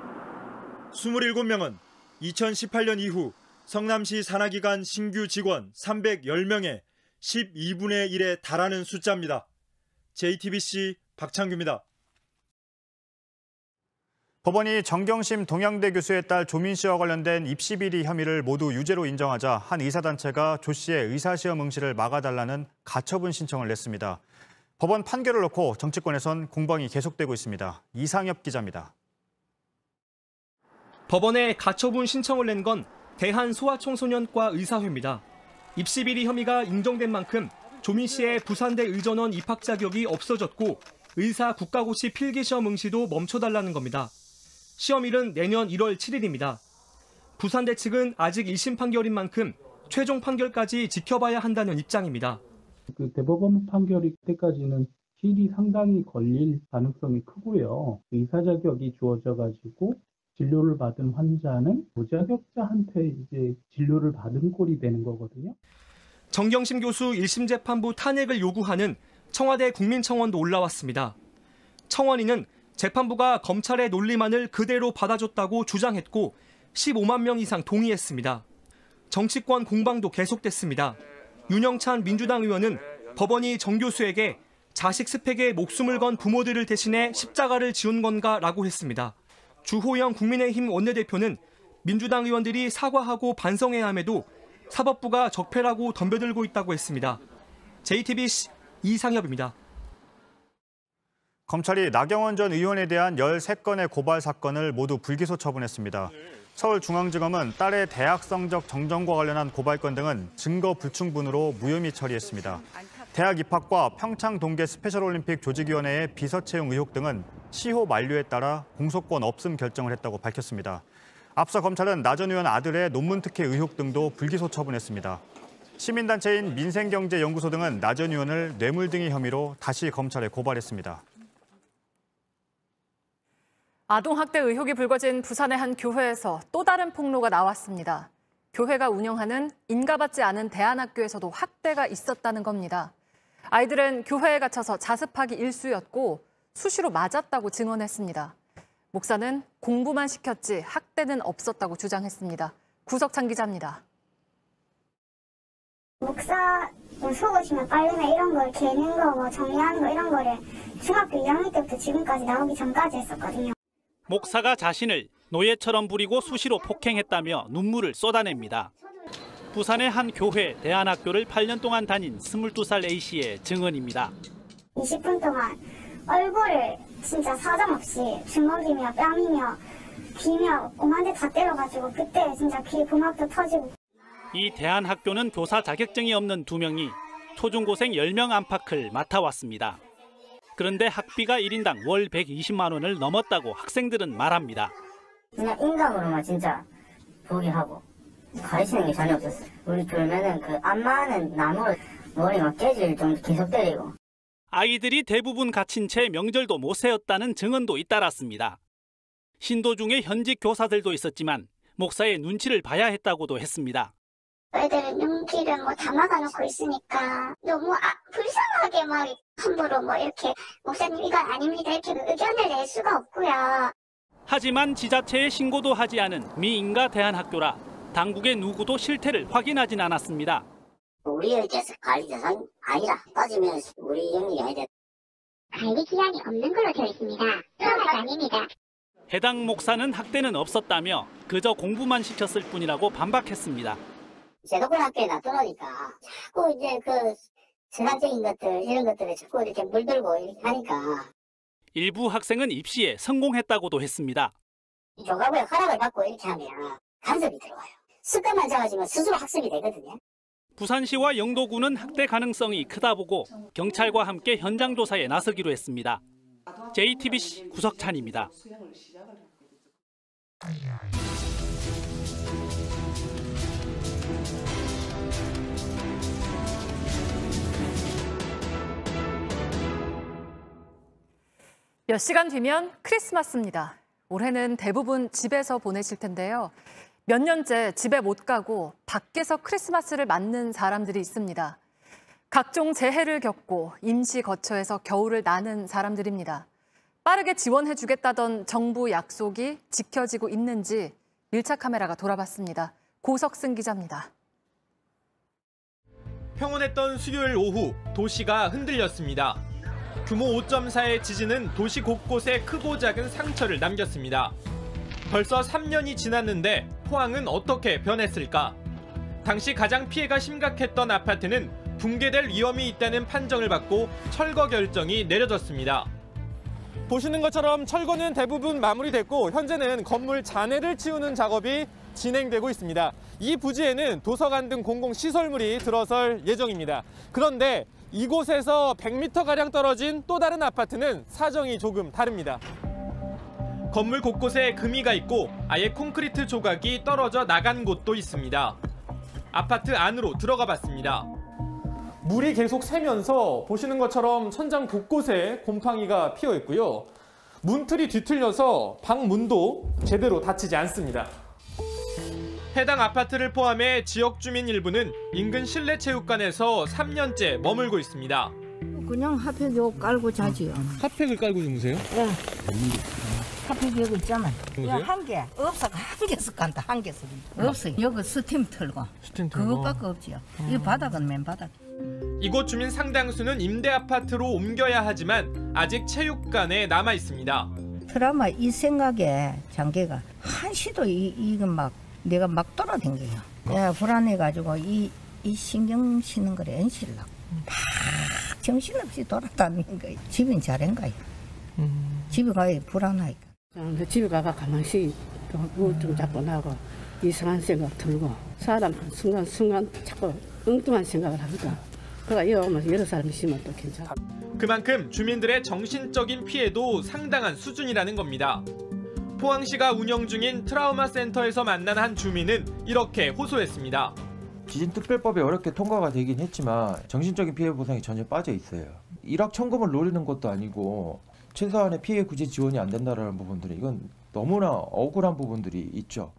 27명은 2018년 이후 성남시 산하기관 신규 직원 310명의 12분의 1에 달하는 숫자입니다. JTBC 박창규입니다. 법원이 정경심 동양대 교수의 딸 조민 씨와 관련된 입시 비리 혐의를 모두 유죄로 인정하자 한 의사단체가 조 씨의 의사시험 응시를 막아달라는 가처분 신청을 냈습니다. 법원 판결을 놓고 정치권에선 공방이 계속되고 있습니다. 이상엽 기자입니다. 법원에 가처분 신청을 낸 건 대한소아청소년과 의사회입니다. 입시비리 혐의가 인정된 만큼 조민 씨의 부산대 의전원 입학 자격이 없어졌고 의사 국가고시 필기시험 응시도 멈춰달라는 겁니다. 시험일은 내년 1월 7일입니다. 부산대 측은 아직 1심 판결인 만큼 최종 판결까지 지켜봐야 한다는 입장입니다. 대법원 판결일 때까지는 시일이 상당히 걸릴 가능성이 크고요. 의사 자격이 주어져가지고 진료를 받은 환자는 무자격자한테 이제 진료를 받은 꼴이 되는 거거든요. 정경심 교수 1심 재판부 탄핵을 요구하는 청와대 국민청원도 올라왔습니다. 청원인은 재판부가 검찰의 논리만을 그대로 받아줬다고 주장했고 15만 명 이상 동의했습니다. 정치권 공방도 계속됐습니다. 윤영찬 민주당 의원은 법원이 정 교수에게 자식 스펙에 목숨을 건 부모들을 대신해 십자가를 지은 건가라고 했습니다. 주호영 국민의힘 원내대표는 민주당 의원들이 사과하고 반성해야 함에도 사법부가 적폐라고 덤벼들고 있다고 했습니다. JTBC 이상엽입니다. 검찰이 나경원 전 의원에 대한 13건의 고발 사건을 모두 불기소 처분했습니다. 서울중앙지검은 딸의 대학 성적 정정과 관련한 고발건 등은 증거 불충분으로 무혐의 처리했습니다. 대학 입학과 평창 동계 스페셜올림픽 조직위원회의 비서 채용 의혹 등은 시효 만료에 따라 공소권 없음 결정을 했다고 밝혔습니다. 앞서 검찰은 나 전 의원 아들의 논문 특혜 의혹 등도 불기소 처분했습니다. 시민단체인 민생경제연구소 등은 나 전 의원을 뇌물 등의 혐의로 다시 검찰에 고발했습니다. 아동학대 의혹이 불거진 부산의 한 교회에서 또 다른 폭로가 나왔습니다. 교회가 운영하는 인가받지 않은 대안학교에서도 학대가 있었다는 겁니다. 아이들은 교회에 갇혀서 자습하기 일쑤였고 수시로 맞았다고 증언했습니다. 목사는 공부만 시켰지 학대는 없었다고 주장했습니다. 구석찬 기자입니다. 목사 속옷이나 빨래나 이런 걸 개는 거, 뭐 정리하는 거 이런 거를 중학교 2학년 때부터 지금까지 나오기 전까지 했었거든요. 목사가 자신을 노예처럼 부리고 수시로 폭행했다며 눈물을 쏟아냅니다. 부산의 한 교회 대안학교를 8년 동안 다닌 22살 A씨의 증언입니다. 20분 동안 얼굴을 진짜 사정없이 주먹이며 뺨이며 비며 오만 대 다 때려가지고 그때 진짜 귀 부막도 터지고. 이 대안학교는 교사 자격증이 없는 2명이 초중고생 10명 안팎을 맡아왔습니다. 그런데 학비가 1인당 월 120만 원을 넘었다고 학생들은 말합니다. 그냥 인감으로만 진짜 보게 하고 가르치는 게 전혀 없었어요. 우리 졸면은 그 안마하는 나무로 머리 막 깨질 정도 계속 때리고. 아이들이 대부분 갇힌 채 명절도 못 세웠다는 증언도 잇따랐습니다. 신도 중에 현직 교사들도 있었지만 목사의 눈치를 봐야 했다고도 했습니다. 애들은 용기를 뭐 다 막아놓고 있으니까 너무 불쌍하게 막 함부로 뭐 이렇게 목사님 이건 아닙니다 이렇게 의견을 낼 수가 없고요. 하지만 지자체에 신고도 하지 않은 미인가 대안학교라 당국의 누구도 실태를 확인하진 않았습니다. 우리에게서 관리 대상 아니라 따지면 우리 영역이 아니다. 관리 기한이 없는 걸로 되어 있습니다. 그건 아닙니다. 해당 목사는 학대는 없었다며 그저 공부만 시켰을 뿐이라고 반박했습니다. 제도권 학교에 놔두니까 자꾸 이제 그 세상적인 것들 이런 것들에 자꾸 이렇게 물들고 이렇게 하니까 일부 학생은 입시에 성공했다고도 했습니다. 교과부에 허락을 받고 이렇게 하면 간섭이 들어와요. 습관만 잡아주면 스스로 학습이 되거든요. 부산시와 영도구는 학대 가능성이 크다 보고 경찰과 함께 현장 조사에 나서기로 했습니다. JTBC 구석찬입니다. 몇 시간 뒤면 크리스마스입니다. 올해는 대부분 집에서 보내실 텐데요. 몇 년째 집에 못 가고 밖에서 크리스마스를 맞는 사람들이 있습니다. 각종 재해를 겪고 임시 거처에서 겨울을 나는 사람들입니다. 빠르게 지원해주겠다던 정부 약속이 지켜지고 있는지 밀착 카메라가 돌아봤습니다. 고석승 기자입니다. 평온했던 수요일 오후 도시가 흔들렸습니다. 규모 5.4의 지진은 도시 곳곳에 크고 작은 상처를 남겼습니다. 벌써 3년이 지났는데 포항은 어떻게 변했을까? 당시 가장 피해가 심각했던 아파트는 붕괴될 위험이 있다는 판정을 받고 철거 결정이 내려졌습니다. 보시는 것처럼 철거는 대부분 마무리됐고 현재는 건물 잔해를 치우는 작업이 진행되고 있습니다. 이 부지에는 도서관 등 공공시설물이 들어설 예정입니다. 그런데 이곳에서 100m가량 떨어진 또 다른 아파트는 사정이 조금 다릅니다. 건물 곳곳에 금이가 있고 아예 콘크리트 조각이 떨어져 나간 곳도 있습니다. 아파트 안으로 들어가 봤습니다. 물이 계속 새면서 보시는 것처럼 천장 곳곳에 곰팡이가 피어 있고요. 문틀이 뒤틀려서 방 문도 제대로 닫히지 않습니다. 해당 아파트를 포함해 지역 주민 일부는 인근 실내체육관에서 3년째 머물고 있습니다. 그냥 핫팩 요 깔고 자지요. 핫팩을 깔고 주무세요? 네. 핫팩 여기 있잖아. 누구세요? 한 개. 없어. 한 개씩 간다. 한 개씩. 없어. 여기 스팀 틀고. 스팀 틀고. 그것밖에 없지요. 이 바닥은 맨바닥. 이곳 주민 상당수는 임대 아파트로 옮겨야 하지만 아직 체육관에 남아 있습니다. 트라우마 이 생각에 장기가 한시도 이건 막 내가 막 돌아댕겨요. 내가 불안해가지고 이 신경 쓰는 거래 엔실라고 막 정신없이 돌아다니는 거예요. 집은 잘한가요? 집에 가야 불안하니까. 집에 가가 가만히 우울증 자꾸 나고 이상한 생각 들고 사람 순간순간 자꾸 엉뚱한 생각을 하거든. 그러니까 여기 오면서 여러 사람이 있으면 또 괜찮아. 그만큼 주민들의 정신적인 피해도 상당한 수준이라는 겁니다. 포항시가 운영 중인 트라우마 센터에서 만난 한 주민은 이렇게 호소했습니다. 지진특별법이 어렵게 통과가 되긴 했지만 정신적인 피해 보상이 전혀 빠져 있어요. 일확천금을 노리는 것도 아니고 최소한의 피해 구제 지원이 안 된다는 부분들이 이건 너무나 억울한 부분들이 있죠.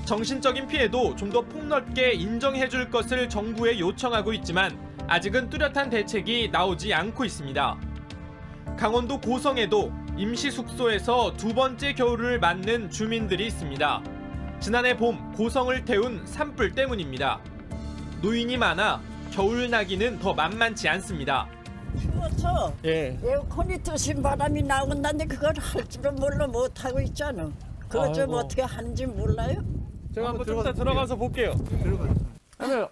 정신적인 피해도 좀 더 폭넓게 인정해줄 것을 정부에 요청하고 있지만 아직은 뚜렷한 대책이 나오지 않고 있습니다. 강원도 고성에도 임시 숙소에서 두 번째 겨울을 맞는 주민들이 있습니다. 지난해 봄 고성을 태운 산불 때문입니다. 노인이 많아 겨울 나기는 더 만만치 않습니다. 추워서 예. 에어컨이 트신 바람이 나온다는데 그걸 할 줄은 몰라 못하고 있잖아. 그거 좀 어떻게 하는지 몰라요? 제가 한번 좀 이따 들어가서 볼게요.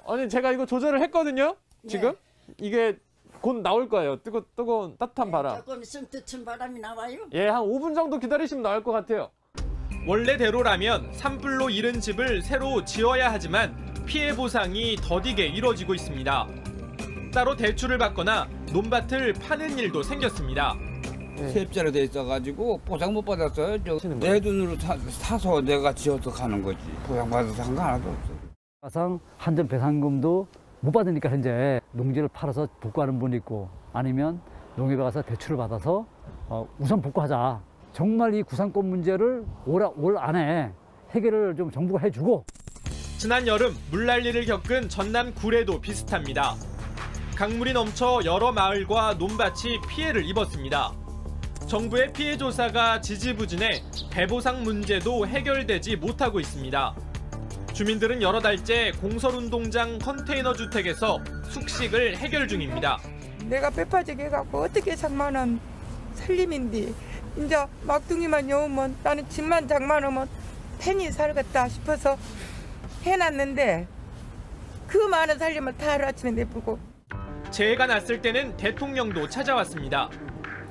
아니 제가 이거 조절을 했거든요. 지금 이게 곧 나올 거예요. 뜨거운 따뜻한 바람. 조금 있으면 뜨신 바람이 나와요? 예, 한 5분 정도 기다리시면 나올 것 같아요. 원래대로라면 산불로 잃은 집을 새로 지어야 하지만 피해 보상이 더디게 이뤄지고 있습니다. 따로 대출을 받거나 논밭을 파는 일도 생겼습니다. 세입자로 돼 있어가지고 보상 못 받았어요. 내 돈으로 사서 내가 지어서 가는 거지. 보상 받아서 한 거 하나도 없어. 가상 한전 배상금도 못 받으니까 현재 농지를 팔아서 복구하는 분이 있고 아니면 농협에 가서 대출을 받아서 우선 복구하자. 정말 이 구상권 문제를 올 안에 해결을 좀 정부가 해주고. 지난 여름 물난리를 겪은 전남 구례도 비슷합니다. 강물이 넘쳐 여러 마을과 논밭이 피해를 입었습니다. 정부의 피해 조사가 지지부진해 배보상 문제도 해결되지 못하고 있습니다. 주민들은 여러 달째 공설운동장 컨테이너 주택에서 숙식을 해결 중입니다. 내가 배파지게 해갖고 어떻게 장만한 살림인데 이제 막둥이만 여우면 나는 집만 장만하면 편히 살겠다 싶어서 해놨는데 그 많은 살림을 다 하루아침에 내보고. 재해가 났을 때는 대통령도 찾아왔습니다.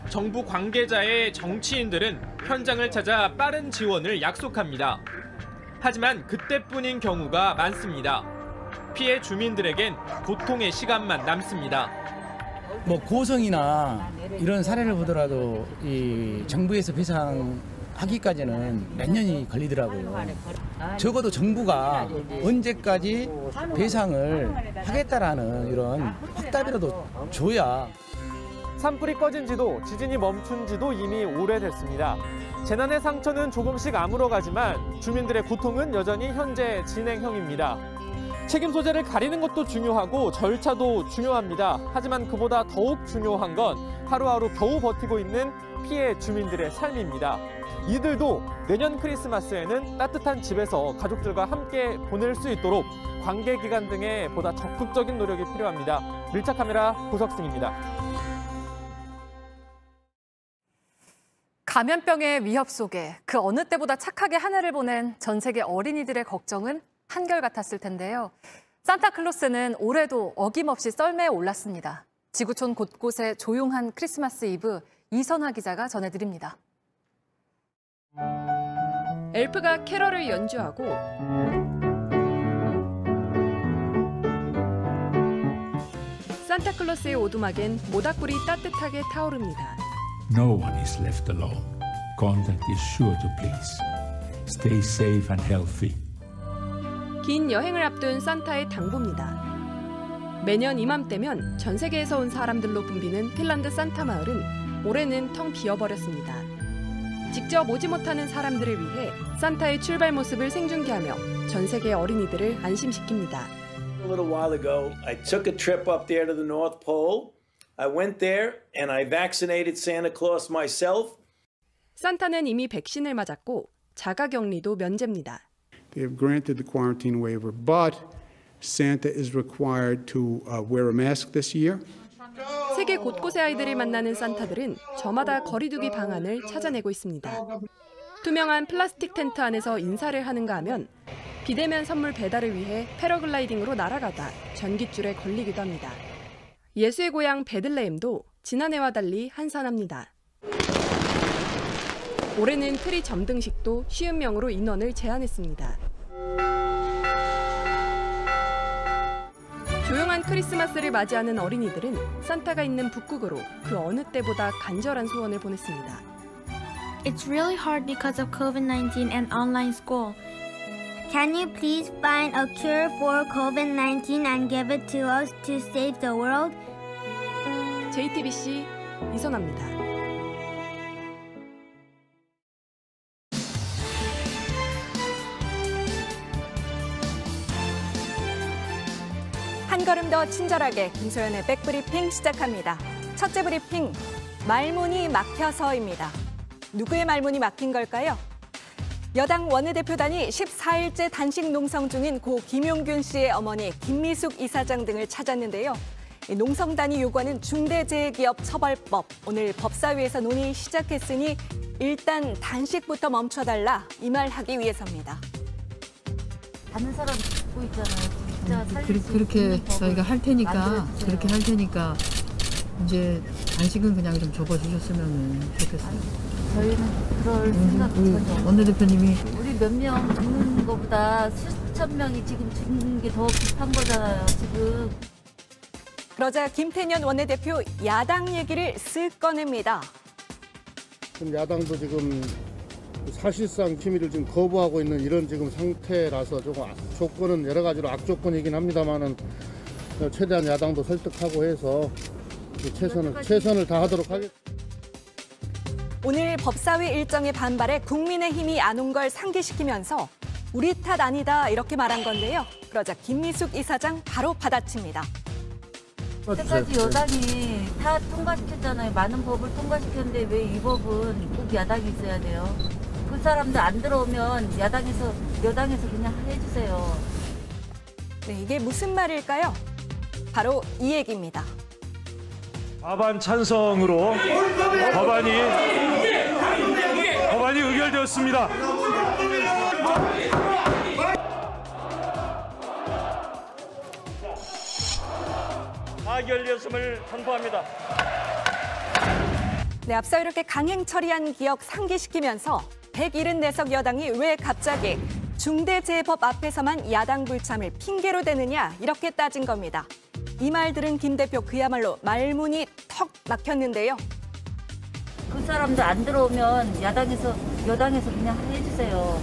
정부 관계자의 정치인들은 현장을 찾아 빠른 지원을 약속합니다. 하지만 그때뿐인 경우가 많습니다. 피해 주민들에겐 고통의 시간만 남습니다. 고성이나 이런 사례를 보더라도 이 정부에서 배상하기까지는 몇 년이 걸리더라고요. 적어도 정부가 언제까지 배상을 하겠다라는 이런 확답이라도 줘야. 산불이 꺼진 지도 지진이 멈춘 지도 이미 오래됐습니다. 재난의 상처는 조금씩 아물어가지만 주민들의 고통은 여전히 현재 진행형입니다. 책임 소재를 가리는 것도 중요하고 절차도 중요합니다. 하지만 그보다 더욱 중요한 건 하루하루 겨우 버티고 있는 피해 주민들의 삶입니다. 이들도 내년 크리스마스에는 따뜻한 집에서 가족들과 함께 보낼 수 있도록 관계기관 등의 보다 적극적인 노력이 필요합니다. 밀착카메라 고석승입니다. 감염병의 위협 속에 그 어느 때보다 착하게 한 해를 보낸 전 세계 어린이들의 걱정은 한결같았을 텐데요. 산타클로스는 올해도 어김없이 썰매에 올랐습니다. 지구촌 곳곳에 조용한 크리스마스 이브, 이선화 기자가 전해드립니다. 엘프가 캐럴을 연주하고 산타클로스의 오두막엔 모닥불이 따뜻하게 타오릅니다. No one is left alone. Contact is sure to please. Stay safe and healthy. 긴 여행을 앞둔 산타의 당부입니다. 매년 이맘때면 전 세계에서 온 사람들로 붐비는 핀란드 산타 마을은 올해는 텅 비어버렸습니다. 직접 오지 못하는 사람들을 위해 산타의 출발 모습을 생중계하며 전 세계 어린이들을 안심시킵니다. A little while ago, I took a trip up there to the North Pole. I went there and I vaccinated Santa Claus myself. 산타는 이미 백신을 맞았고 자가격리도 면제입니다. They have granted the quarantine waiver, but Santa is required to wear a mask this year. 세계 곳곳의 아이들을 만나는 산타들은 저마다 거리두기 방안을 찾아내고 있습니다. 투명한 플라스틱 텐트 안에서 인사를 하는가 하면 비대면 선물 배달을 위해 패러글라이딩으로 날아가다 전깃줄에 걸리기도 합니다. 예수의 고향 베들레헴도 지난해와 달리 한산합니다. 올해는 트리 점등식도 50명으로 인원을 제한했습니다. 조용한 크리스마스를 맞이하는 어린이들은 산타가 있는 북극으로 그 어느 때보다 간절한 소원을 보냈습니다. It's really hard because of COVID-19 and online school. Can you please find a cure for COVID-19 and give it to us to save the world? JTBC 이선화입니다. 한 걸음 더 친절하게 김소연의 백브리핑 시작합니다. 첫째 브리핑, 말문이 막혀서입니다. 누구의 말문이 막힌 걸까요? 여당 원내대표단이 14일째 단식 농성 중인 고 김용균 씨의 어머니 김미숙 이사장 등을 찾았는데요. 농성단이 요구하는 중대재해기업처벌법, 오늘 법사위에서 논의 시작했으니 일단 단식부터 멈춰달라 이 말 하기 위해서입니다. 다른 사람 듣고 있잖아요. 그렇게 저희가 할 테니까 그렇게 할 테니까 이제 단식은 그냥 좀 접어주셨으면 좋겠어요. 저희는 그럴 생각이 원내대표님이 우리 몇 명 죽는 것보다 수천 명이 지금 죽는 게 더 급한 거잖아요. 지금. 그러자 김태년 원내대표 야당 얘기를 쓱 꺼냅니다. 지금 야당도 지금 사실상 심의를 지금 거부하고 있는 이런 지금 상태라서 조금 조건은 여러 가지로 악조건이긴 합니다만은 최대한 야당도 설득하고 해서 최선을 다하도록 하겠습니다. 오늘 법사위 일정에 반발해 국민의힘이 안 온 걸 상기시키면서 우리 탓 아니다 이렇게 말한 건데요. 그러자 김미숙 이사장 바로 받아칩니다. 여태까지 여당이 다 통과시켰잖아요. 많은 법을 통과시켰는데 왜 이 법은 꼭 야당이 있어야 돼요? 그 사람들 안 들어오면 여당에서 그냥 해주세요. 네, 이게 무슨 말일까요? 바로 이 얘기입니다. 과반 찬성으로 법안이 의결되었습니다. 가결되었음을 선포합니다. 네, 앞서 이렇게 강행 처리한 기억 상기시키면서 174석 여당이 왜 갑자기 중대재해법 앞에서만 야당 불참을 핑계로 대느냐 이렇게 따진 겁니다. 이 말 들은 김 대표 그야말로 말문이 턱 막혔는데요. 그 사람들 안 들어오면 여당에서 그냥 해주세요.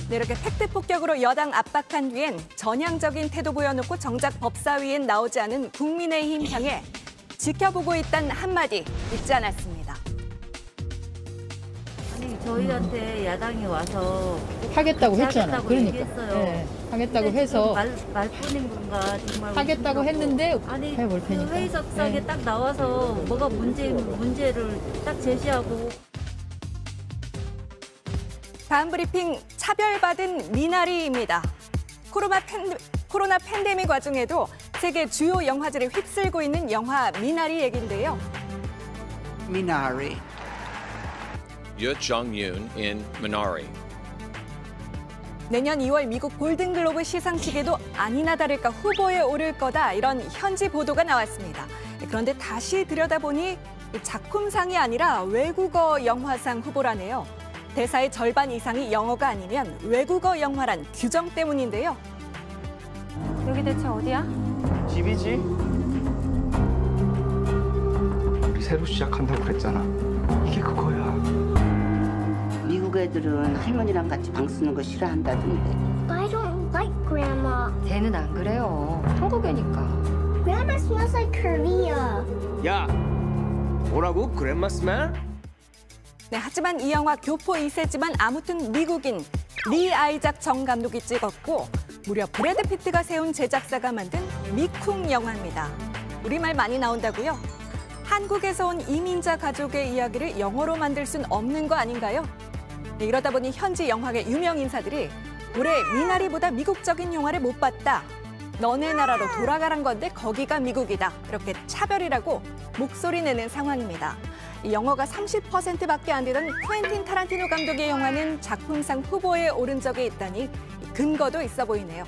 네, 이렇게 팩트 폭격으로 여당 압박한 뒤엔 전향적인 태도 보여놓고 정작 법사위엔 나오지 않은 국민의힘 향해 지켜보고 있다는 한마디 잊지 않았습니다. 아니 저희한테 야당이 와서 하겠다고 했잖아요. 그러니까 얘기했어요. 하겠다고 해서 말뿐인 건가 정말 하겠다고 했는데 아니 해볼 테니까. 그 회의석상에 딱 나와서 뭐가 문제를 딱 제시하고. 다음 브리핑, 차별받은 미나리입니다. 코로나 팬데믹 와중에도 세계 주요 영화제를 휩쓸고 있는 영화 미나리 얘긴데요. Minari. Yoo Jong-yoon in Minari. 내년 2월 미국 골든글로브 시상식에도 아니나 다를까 후보에 오를 거다 이런 현지 보도가 나왔습니다. 그런데 다시 들여다보니 작품상이 아니라 외국어 영화상 후보라네요. 대사의 절반 이상이 영어가 아니면 외국어 영화란 규정 때문인데요. 여기 대체 어디야? 집이지. 우리 새로 시작한다고 그랬잖아. 이게 그거야. 미국 애들은 할머니랑 같이 방 쓰는 거 싫어한다던데. I don't like Grandma. 쟤는 안 그래요. 한국애니까. Grandma smells like Korea. 야, 뭐라고? 그랜마 스멜? 네, 하지만 이 영화 교포 2세지만 아무튼 미국인 리 아이작 정 감독이 찍었고 무려 브래드 피트가 세운 제작사가 만든 미쿵 영화입니다. 우리말 많이 나온다고요? 한국에서 온 이민자 가족의 이야기를 영어로 만들 순 없는 거 아닌가요? 네, 이러다 보니 현지 영화계 유명 인사들이 올해 미나리보다 미국적인 영화를 못 봤다. 너네 나라로 돌아가란 건데 거기가 미국이다. 이렇게 차별이라고 목소리 내는 상황입니다. 이 영어가 30%밖에 안 되던 쿠엔틴 타란티노 감독의 영화는 작품상 후보에 오른 적이 있다니 근거도 있어 보이네요.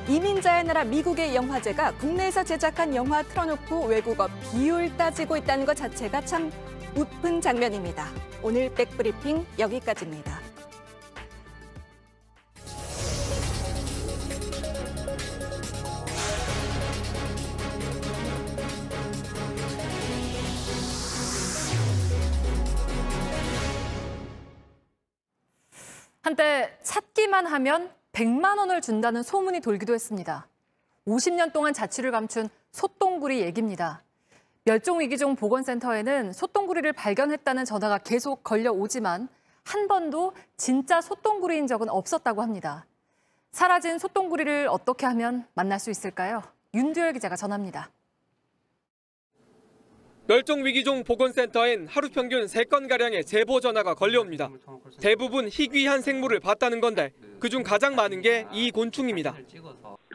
이민자의 나라 미국의 영화제가 국내에서 제작한 영화 틀어놓고 외국어 비율 따지고 있다는 것 자체가 참 웃픈 장면입니다. 오늘 백브리핑 여기까지입니다. 한때 찾기만 하면 100만 원을 준다는 소문이 돌기도 했습니다. 50년 동안 자취를 감춘 솥동구리 얘기입니다. 멸종위기종 보건센터에는 솥동구리를 발견했다는 전화가 계속 걸려오지만 한 번도 진짜 솥동구리인 적은 없었다고 합니다. 사라진 솥동구리를 어떻게 하면 만날 수 있을까요? 윤두열 기자가 전합니다. 멸종위기종 보건센터엔 하루 평균 3건가량의 제보 전화가 걸려옵니다. 대부분 희귀한 생물을 봤다는 건데 그중 가장 많은 게 이 곤충입니다.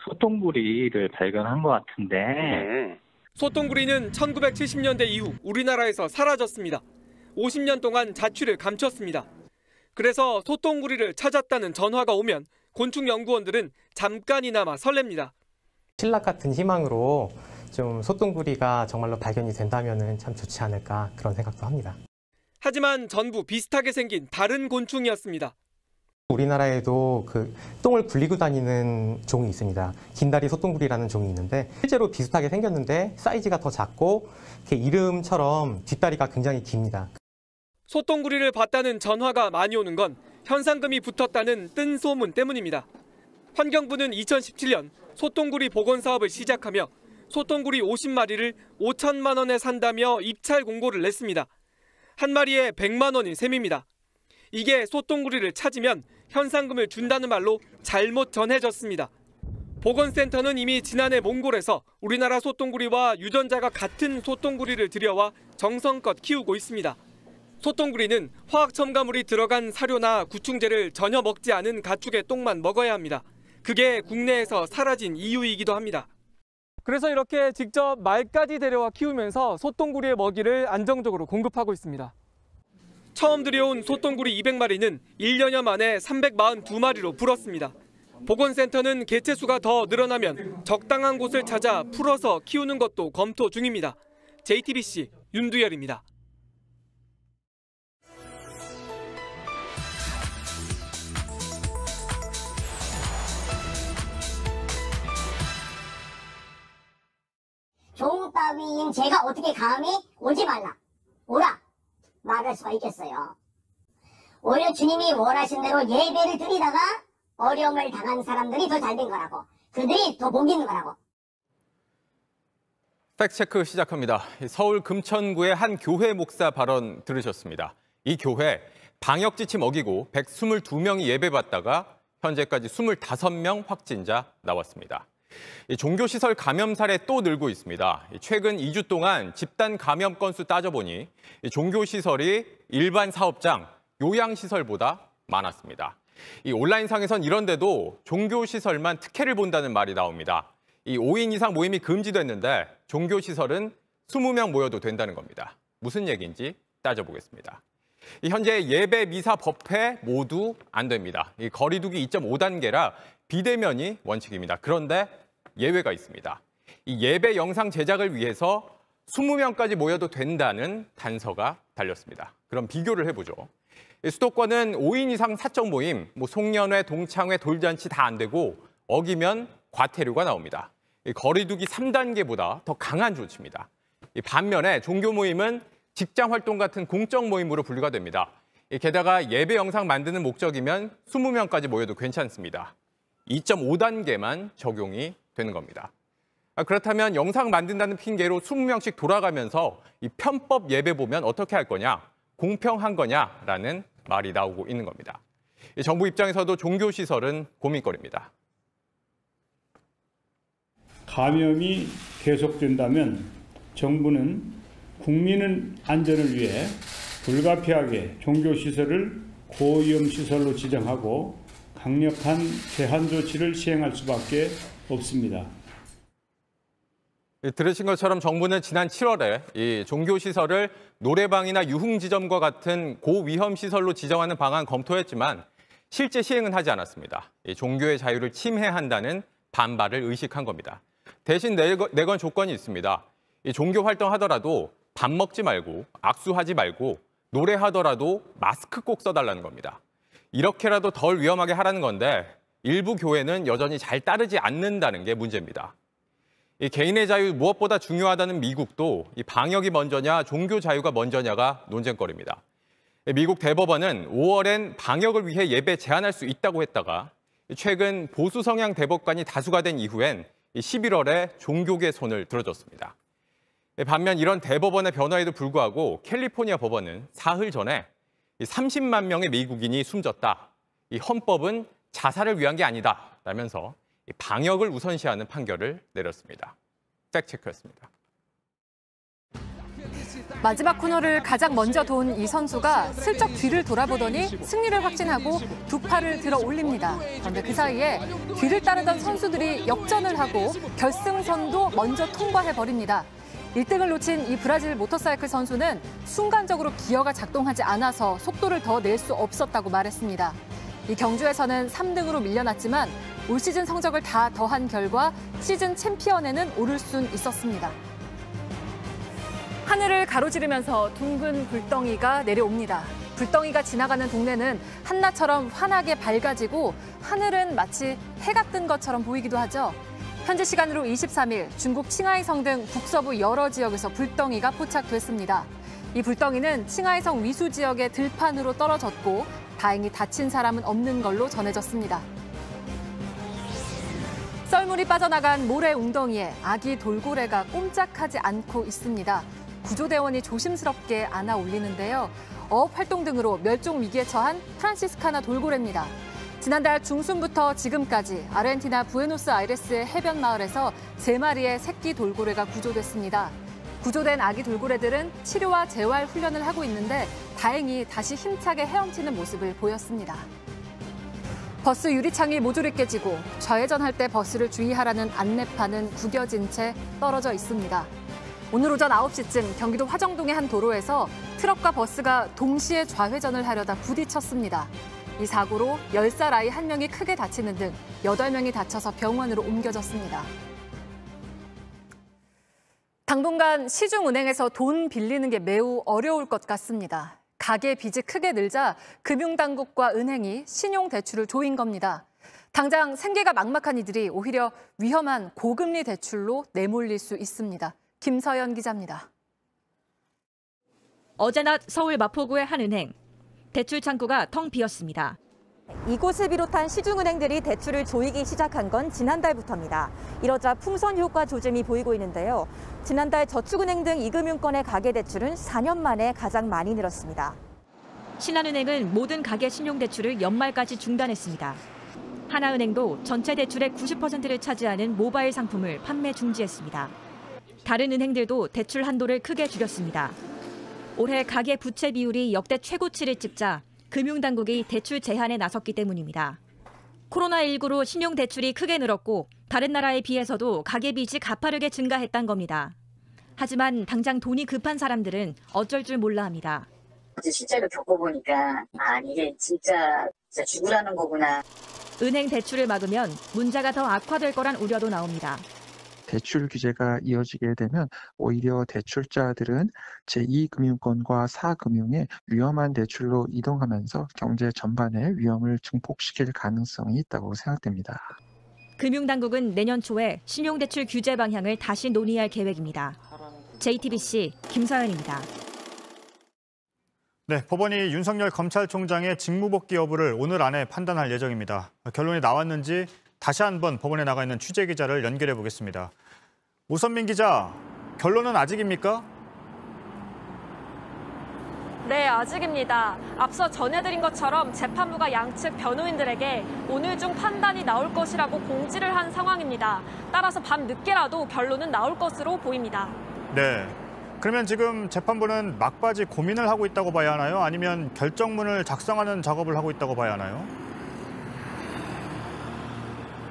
솥동구리를 발견한 것 같은데. 솥동구리는 1970년대 이후 우리나라에서 사라졌습니다. 50년 동안 자취를 감췄습니다. 그래서 솥동구리를 찾았다는 전화가 오면 곤충 연구원들은 잠깐이나마 설렙니다. 신락 같은 희망으로 좀 솥동구리가 정말로 발견이 된다면 참 좋지 않을까 그런 생각도 합니다. 하지만 전부 비슷하게 생긴 다른 곤충이었습니다. 우리나라에도 그 똥을 굴리고 다니는 종이 있습니다. 긴다리 솥동구리라는 종이 있는데 실제로 비슷하게 생겼는데 사이즈가 더 작고 이렇게 이름처럼 뒷다리가 굉장히 깁니다. 솥동구리를 봤다는 전화가 많이 오는 건 현상금이 붙었다는 뜬 소문 때문입니다. 환경부는 2017년 솥동구리 복원 사업을 시작하며 솥동구리 50마리를 5천만 원에 산다며 입찰 공고를 냈습니다. 한 마리에 100만 원인 셈입니다. 이게 솥동구리를 찾으면 현상금을 준다는 말로 잘못 전해졌습니다. 보건센터는 이미 지난해 몽골에서 우리나라 솥동구리와 유전자가 같은 솥동구리를 들여와 정성껏 키우고 있습니다. 솥동구리는 화학 첨가물이 들어간 사료나 구충제를 전혀 먹지 않은 가축의 똥만 먹어야 합니다. 그게 국내에서 사라진 이유이기도 합니다. 그래서 이렇게 직접 말까지 데려와 키우면서 솥동구리의 먹이를 안정적으로 공급하고 있습니다. 처음 들여온 솥동구리 200마리는 1년여 만에 342마리로 불었습니다. 보건센터는 개체수가 더 늘어나면 적당한 곳을 찾아 풀어서 키우는 것도 검토 중입니다. JTBC 윤두열입니다. 종따위인 제가 어떻게 감히 오지 말라, 오라 말할 수가 있겠어요. 오히려 주님이 원하신 대로 예배를 드리다가 어려움을 당한 사람들이 더 잘된 거라고, 그들이 더 복 있는 거라고. 팩트체크 시작합니다. 서울 금천구의 한 교회 목사 발언 들으셨습니다. 이 교회 방역 지침 어기고 122명이 예배받다가 현재까지 25명 확진자 나왔습니다. 종교시설 감염 사례 또 늘고 있습니다. 최근 2주 동안 집단 감염 건수 따져보니 종교시설이 일반 사업장, 요양시설보다 많았습니다. 이 온라인상에선 이런데도 종교시설만 특혜를 본다는 말이 나옵니다. 이 5인 이상 모임이 금지됐는데 종교시설은 20명 모여도 된다는 겁니다. 무슨 얘기인지 따져보겠습니다. 현재 예배, 미사, 법회 모두 안 됩니다. 거리 두기 2.5단계라 비대면이 원칙입니다. 그런데 예외가 있습니다. 이 예배 영상 제작을 위해서 20명까지 모여도 된다는 단서가 달렸습니다. 그럼 비교를 해보죠. 수도권은 5인 이상 사적 모임, 송년회, 동창회, 돌잔치 다 안 되고 어기면 과태료가 나옵니다. 거리 두기 3단계보다 더 강한 조치입니다. 반면에 종교 모임은 직장 활동 같은 공적 모임으로 분류가 됩니다. 게다가 예배 영상 만드는 목적이면 20명까지 모여도 괜찮습니다. 2.5단계만 적용이 되는 겁니다. 그렇다면 영상 만든다는 핑계로 20명씩 돌아가면서 이 편법 예배 보면 어떻게 할 거냐, 공평한 거냐라는 말이 나오고 있는 겁니다. 정부 입장에서도 종교시설은 고민거리입니다. 감염이 계속된다면 정부는 국민의 안전을 위해 불가피하게 종교시설을 고위험시설로 지정하고 강력한 제한 조치를 시행할 수밖에 없습니다. 들으신 것처럼 정부는 지난 7월에 이 종교시설을 노래방이나 유흥지점과 같은 고위험시설로 지정하는 방안 검토했지만 실제 시행은 하지 않았습니다. 종교의 자유를 침해한다는 반발을 의식한 겁니다. 대신 내건 조건이 있습니다. 종교 활동하더라도 밥 먹지 말고 악수하지 말고 노래하더라도 마스크 꼭 써달라는 겁니다. 이렇게라도 덜 위험하게 하라는 건데 일부 교회는 여전히 잘 따르지 않는다는 게 문제입니다. 이 개인의 자유 무엇보다 중요하다는 미국도 이 방역이 먼저냐 종교 자유가 먼저냐가 논쟁거리입니다. 미국 대법원은 5월엔 방역을 위해 예배 제한할 수 있다고 했다가 최근 보수 성향 대법관이 다수가 된 이후엔 11월에 종교계 손을 들어줬습니다. 반면 이런 대법원의 변화에도 불구하고 캘리포니아 법원은 사흘 전에 30만 명의 미국인이 숨졌다. 이 헌법은 자살을 위한 게 아니다. 라면서 방역을 우선시하는 판결을 내렸습니다. 팩트체크였습니다. 마지막 코너를 가장 먼저 돈 이 선수가 슬쩍 뒤를 돌아보더니 승리를 확신하고 두 팔을 들어 올립니다. 그런데 그 사이에 뒤를 따르던 선수들이 역전을 하고 결승선도 먼저 통과해버립니다. 1등을 놓친 이 브라질 모터사이클 선수는 순간적으로 기어가 작동하지 않아서 속도를 더 낼 수 없었다고 말했습니다. 이 경주에서는 3등으로 밀려났지만 올 시즌 성적을 다 더한 결과 시즌 챔피언에는 오를 순 있었습니다. 하늘을 가로지르면서 둥근 불덩이가 내려옵니다. 불덩이가 지나가는 동네는 한낮처럼 환하게 밝아지고 하늘은 마치 해가 뜬 것처럼 보이기도 하죠. 현지 시간으로 23일 중국 칭하이성 등 북서부 여러 지역에서 불덩이가 포착됐습니다. 이 불덩이는 칭하이성 위수 지역의 들판으로 떨어졌고 다행히 다친 사람은 없는 걸로 전해졌습니다. 썰물이 빠져나간 모래 웅덩이에 아기 돌고래가 꼼짝하지 않고 있습니다. 구조대원이 조심스럽게 안아 올리는데요. 어업 활동 등으로 멸종 위기에 처한 프란시스카나 돌고래입니다. 지난달 중순부터 지금까지 아르헨티나 부에노스아이레스의 해변 마을에서 3마리의 새끼 돌고래가 구조됐습니다. 구조된 아기 돌고래들은 치료와 재활 훈련을 하고 있는데 다행히 다시 힘차게 헤엄치는 모습을 보였습니다. 버스 유리창이 모조리 깨지고 좌회전할 때 버스를 주의하라는 안내판은 구겨진 채 떨어져 있습니다. 오늘 오전 9시쯤 경기도 화정동의 한 도로에서 트럭과 버스가 동시에 좌회전을 하려다 부딪혔습니다. 이 사고로 10살 아이 1명이 크게 다치는 등 8명이 다쳐서 병원으로 옮겨졌습니다. 당분간 시중은행에서 돈 빌리는 게 매우 어려울 것 같습니다. 가계 빚이 크게 늘자 금융당국과 은행이 신용대출을 조인 겁니다. 당장 생계가 막막한 이들이 오히려 위험한 고금리 대출로 내몰릴 수 있습니다. 김서연 기자입니다. 어제 낮 서울 마포구의 한 은행. 대출 창구가 텅 비었습니다. 이곳을 비롯한 시중은행들이 대출을 조이기 시작한 건 지난달부터입니다. 이러자 풍선 효과 조짐이 보이고 있는데요. 지난달 저축은행 등 이금융권의 가계대출은 4년 만에 가장 많이 늘었습니다. 신한은행은 모든 가계 신용대출을 연말까지 중단했습니다. 하나은행도 전체 대출의 90%를 차지하는 모바일 상품을 판매 중지했습니다. 다른 은행들도 대출 한도를 크게 줄였습니다. 올해 가계 부채 비율이 역대 최고치를 찍자 금융당국이 대출 제한에 나섰기 때문입니다. 코로나19로 신용대출이 크게 늘었고 다른 나라에 비해서도 가계빚이 가파르게 증가했단 겁니다. 하지만 당장 돈이 급한 사람들은 어쩔 줄 몰라 합니다. 실제로 겪어보니까 이게 진짜 죽으라는 거구나. 은행 대출을 막으면 문제가 더 악화될 거란 우려도 나옵니다. 대출 규제가 이어지게 되면 오히려 대출자들은 제2금융권과 4금융의 위험한 대출로 이동하면서 경제 전반에 위험을 증폭시킬 가능성이 있다고 생각됩니다. 금융당국은 내년 초에 신용대출 규제 방향을 다시 논의할 계획입니다. JTBC 김서연입니다. 네, 법원이 윤석열 검찰총장의 직무복귀 여부를 오늘 안에 판단할 예정입니다. 결론이 나왔는지 다시 한번 법원에 나가 있는 취재기자를 연결해 보겠습니다. 오선민 기자, 결론은 아직입니까? 네, 아직입니다. 앞서 전해드린 것처럼 재판부가 양측 변호인들에게 오늘 중 판단이 나올 것이라고 공지를 한 상황입니다. 따라서 밤늦게라도 결론은 나올 것으로 보입니다. 네. 그러면 지금 재판부는 막바지 고민을 하고 있다고 봐야 하나요? 아니면 결정문을 작성하는 작업을 하고 있다고 봐야 하나요?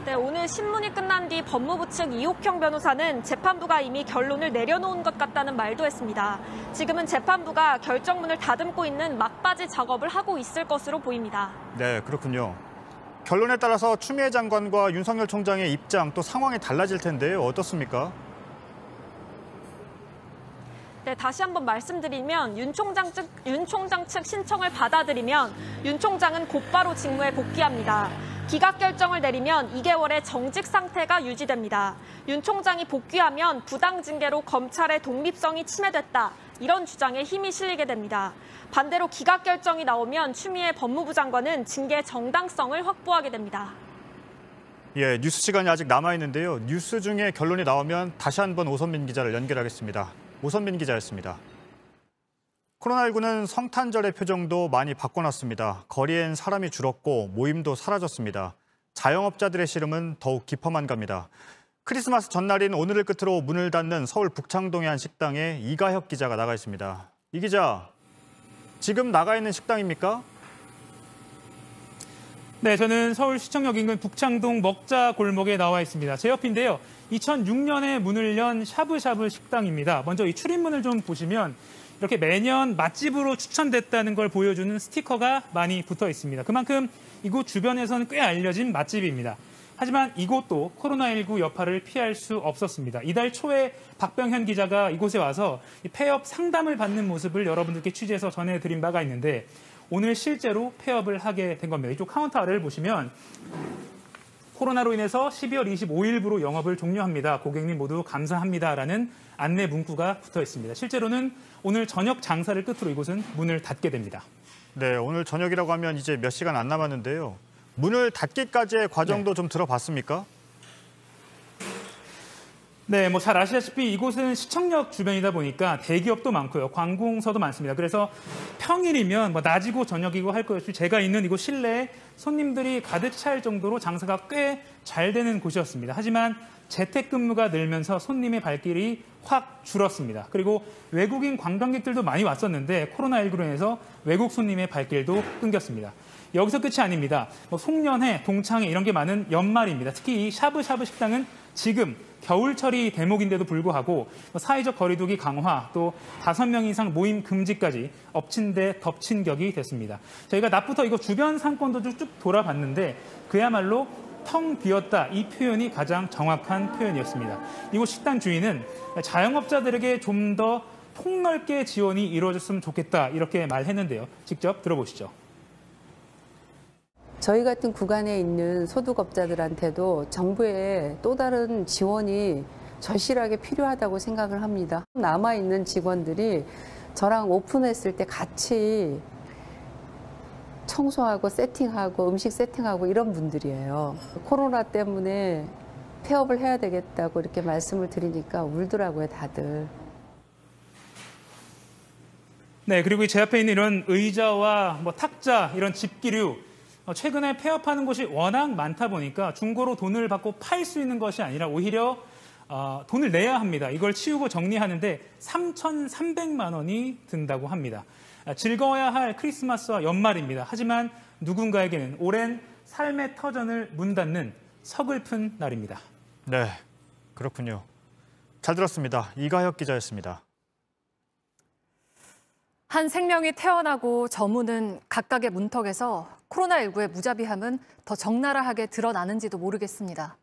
네, 오늘 신문이 끝난 뒤 법무부 측 이옥형 변호사는 재판부가 이미 결론을 내려놓은 것 같다는 말도 했습니다. 지금은 재판부가 결정문을 다듬고 있는 막바지 작업을 하고 있을 것으로 보입니다. 네, 그렇군요. 결론에 따라서 추미애 장관과 윤석열 총장의 입장 또 상황이 달라질 텐데요. 어떻습니까? 네, 다시 한번 말씀드리면 윤 총장 측 신청을 받아들이면 윤 총장은 곧바로 직무에 복귀합니다. 기각 결정을 내리면 2개월의 정직 상태가 유지됩니다. 윤 총장이 복귀하면 부당 징계로 검찰의 독립성이 침해됐다. 이런 주장에 힘이 실리게 됩니다. 반대로 기각 결정이 나오면 추미애 법무부 장관은 징계 정당성을 확보하게 됩니다. 예, 뉴스 시간이 아직 남아있는데요. 뉴스 중에 결론이 나오면 다시 한번 오선민 기자를 연결하겠습니다. 오선민 기자였습니다. 코로나19는 성탄절의 표정도 많이 바꿔놨습니다. 거리엔 사람이 줄었고 모임도 사라졌습니다. 자영업자들의 시름은 더욱 깊어만 갑니다. 크리스마스 전날인 오늘을 끝으로 문을 닫는 서울 북창동의 한 식당에 이가혁 기자가 나가 있습니다. 이 기자, 지금 나가 있는 식당입니까? 네, 저는 서울시청역 인근 북창동 먹자 골목에 나와 있습니다. 제 옆인데요. 2006년에 문을 연 샤브샤브 식당입니다. 먼저 이 출입문을 좀 보시면 이렇게 매년 맛집으로 추천됐다는 걸 보여주는 스티커가 많이 붙어 있습니다. 그만큼 이곳 주변에서는 꽤 알려진 맛집입니다. 하지만 이곳도 코로나19 여파를 피할 수 없었습니다. 이달 초에 박병현 기자가 이곳에 와서 폐업 상담을 받는 모습을 여러분들께 취재해서 전해드린 바가 있는데 오늘 실제로 폐업을 하게 된 겁니다. 이쪽 카운터 아래를 보시면 코로나로 인해서 12월 25일부로 영업을 종료합니다. 고객님 모두 감사합니다라는 안내 문구가 붙어 있습니다. 실제로는 오늘 저녁 장사를 끝으로 이곳은 문을 닫게 됩니다. 네, 오늘 저녁이라고 하면 이제 몇 시간 안 남았는데요. 문을 닫기까지의 과정도 좀 들어봤습니까? 네, 뭐 잘 아시다시피 이곳은 시청역 주변이다 보니까 대기업도 많고요. 관공서도 많습니다. 그래서 평일이면 뭐 낮이고 저녁이고 할 것 없이 제가 있는 이곳 실내에 손님들이 가득 찰 정도로 장사가 꽤 잘 되는 곳이었습니다. 하지만 재택근무가 늘면서 손님의 발길이 확 줄었습니다. 그리고 외국인 관광객들도 많이 왔었는데 코로나19로 인해서 외국 손님의 발길도 끊겼습니다. 여기서 끝이 아닙니다. 뭐 송년회, 동창회 이런 게 많은 연말입니다. 특히 이 샤브샤브 식당은 지금 겨울철이 대목인데도 불구하고 사회적 거리두기 강화, 또 5명 이상 모임 금지까지 엎친 데 덮친 격이 됐습니다. 저희가 낮부터 이거 주변 상권도 쭉 돌아봤는데 그야말로 텅 비었다, 이 표현이 가장 정확한 표현이었습니다. 이곳 식당 주인은 자영업자들에게 좀 더 폭넓게 지원이 이루어졌으면 좋겠다 이렇게 말했는데요. 직접 들어보시죠. 저희 같은 구간에 있는 소득업자들한테도 정부의 또 다른 지원이 절실하게 필요하다고 생각을 합니다. 남아있는 직원들이 저랑 오픈했을 때 같이 청소하고 세팅하고 음식 세팅하고 이런 분들이에요. 코로나 때문에 폐업을 해야 되겠다고 이렇게 말씀을 드리니까 울더라고요, 다들. 네, 그리고 제 앞에 있는 이런 의자와 뭐 탁자, 이런 집기류, 최근에 폐업하는 곳이 워낙 많다 보니까 중고로 돈을 받고 팔 수 있는 것이 아니라 오히려 돈을 내야 합니다. 이걸 치우고 정리하는데 3,300만 원이 든다고 합니다. 즐거워야 할 크리스마스와 연말입니다. 하지만 누군가에게는 오랜 삶의 터전을 문 닫는 서글픈 날입니다. 네, 그렇군요. 잘 들었습니다. 이가혁 기자였습니다. 한 생명이 태어나고 저무는 각각의 문턱에서 코로나19의 무자비함은 더 적나라하게 드러나는지도 모르겠습니다.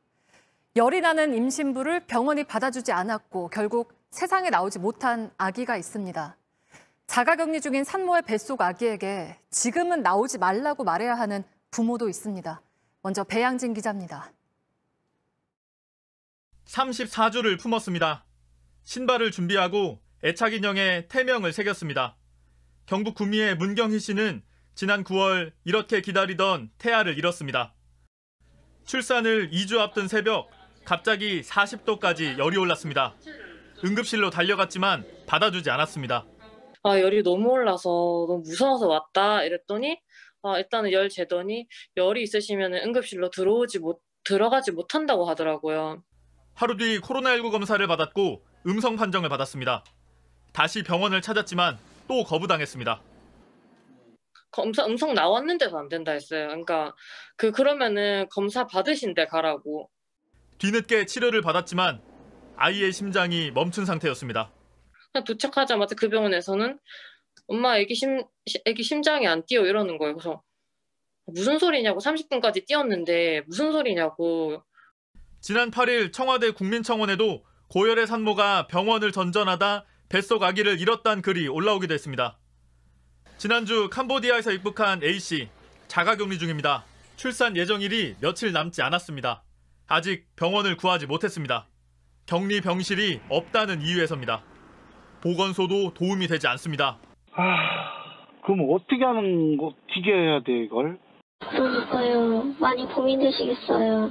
열이 나는 임신부를 병원이 받아주지 않았고 결국 세상에 나오지 못한 아기가 있습니다. 자가격리 중인 산모의 뱃속 아기에게 지금은 나오지 말라고 말해야 하는 부모도 있습니다. 먼저 배양진 기자입니다. 34주를 품었습니다. 신발을 준비하고 애착 인형에 태명을 새겼습니다. 경북 구미의 문경희 씨는 지난 9월 이렇게 기다리던 태아를 잃었습니다. 출산을 2주 앞둔 새벽 갑자기 40도까지 열이 올랐습니다. 응급실로 달려갔지만 받아주지 않았습니다. 열이 너무 올라서 너무 무서워서 왔다 이랬더니 일단은 열 재더니 열이 있으시면 응급실로 들어가지 못한다고 하더라고요. 하루 뒤 코로나19 검사를 받았고 음성 판정을 받았습니다. 다시 병원을 찾았지만 또 거부당했습니다. 검사 음성 나왔는데도 안 된다 했어요. 그러니까 그러면은 검사 받으신 데 가라고. 뒤늦게 치료를 받았지만 아이의 심장이 멈춘 상태였습니다. 도착하자마자 그 병원에서는 엄마 애기 심장이 안 뛰어 이러는 거예요. 그래서 무슨 소리냐고 30분까지 뛰었는데 무슨 소리냐고. 지난 8일 청와대 국민청원에도 고열의 산모가 병원을 전전하다 뱃속 아기를 잃었다는 글이 올라오기도 했습니다. 지난주 캄보디아에서 입국한 A씨, 자가격리 중입니다. 출산 예정일이 며칠 남지 않았습니다. 아직 병원을 구하지 못했습니다. 격리 병실이 없다는 이유에서입니다. 보건소도 도움이 되지 않습니다. 그럼 어떻게 해야 돼 이걸? 그러니까요. 많이 고민되시겠어요.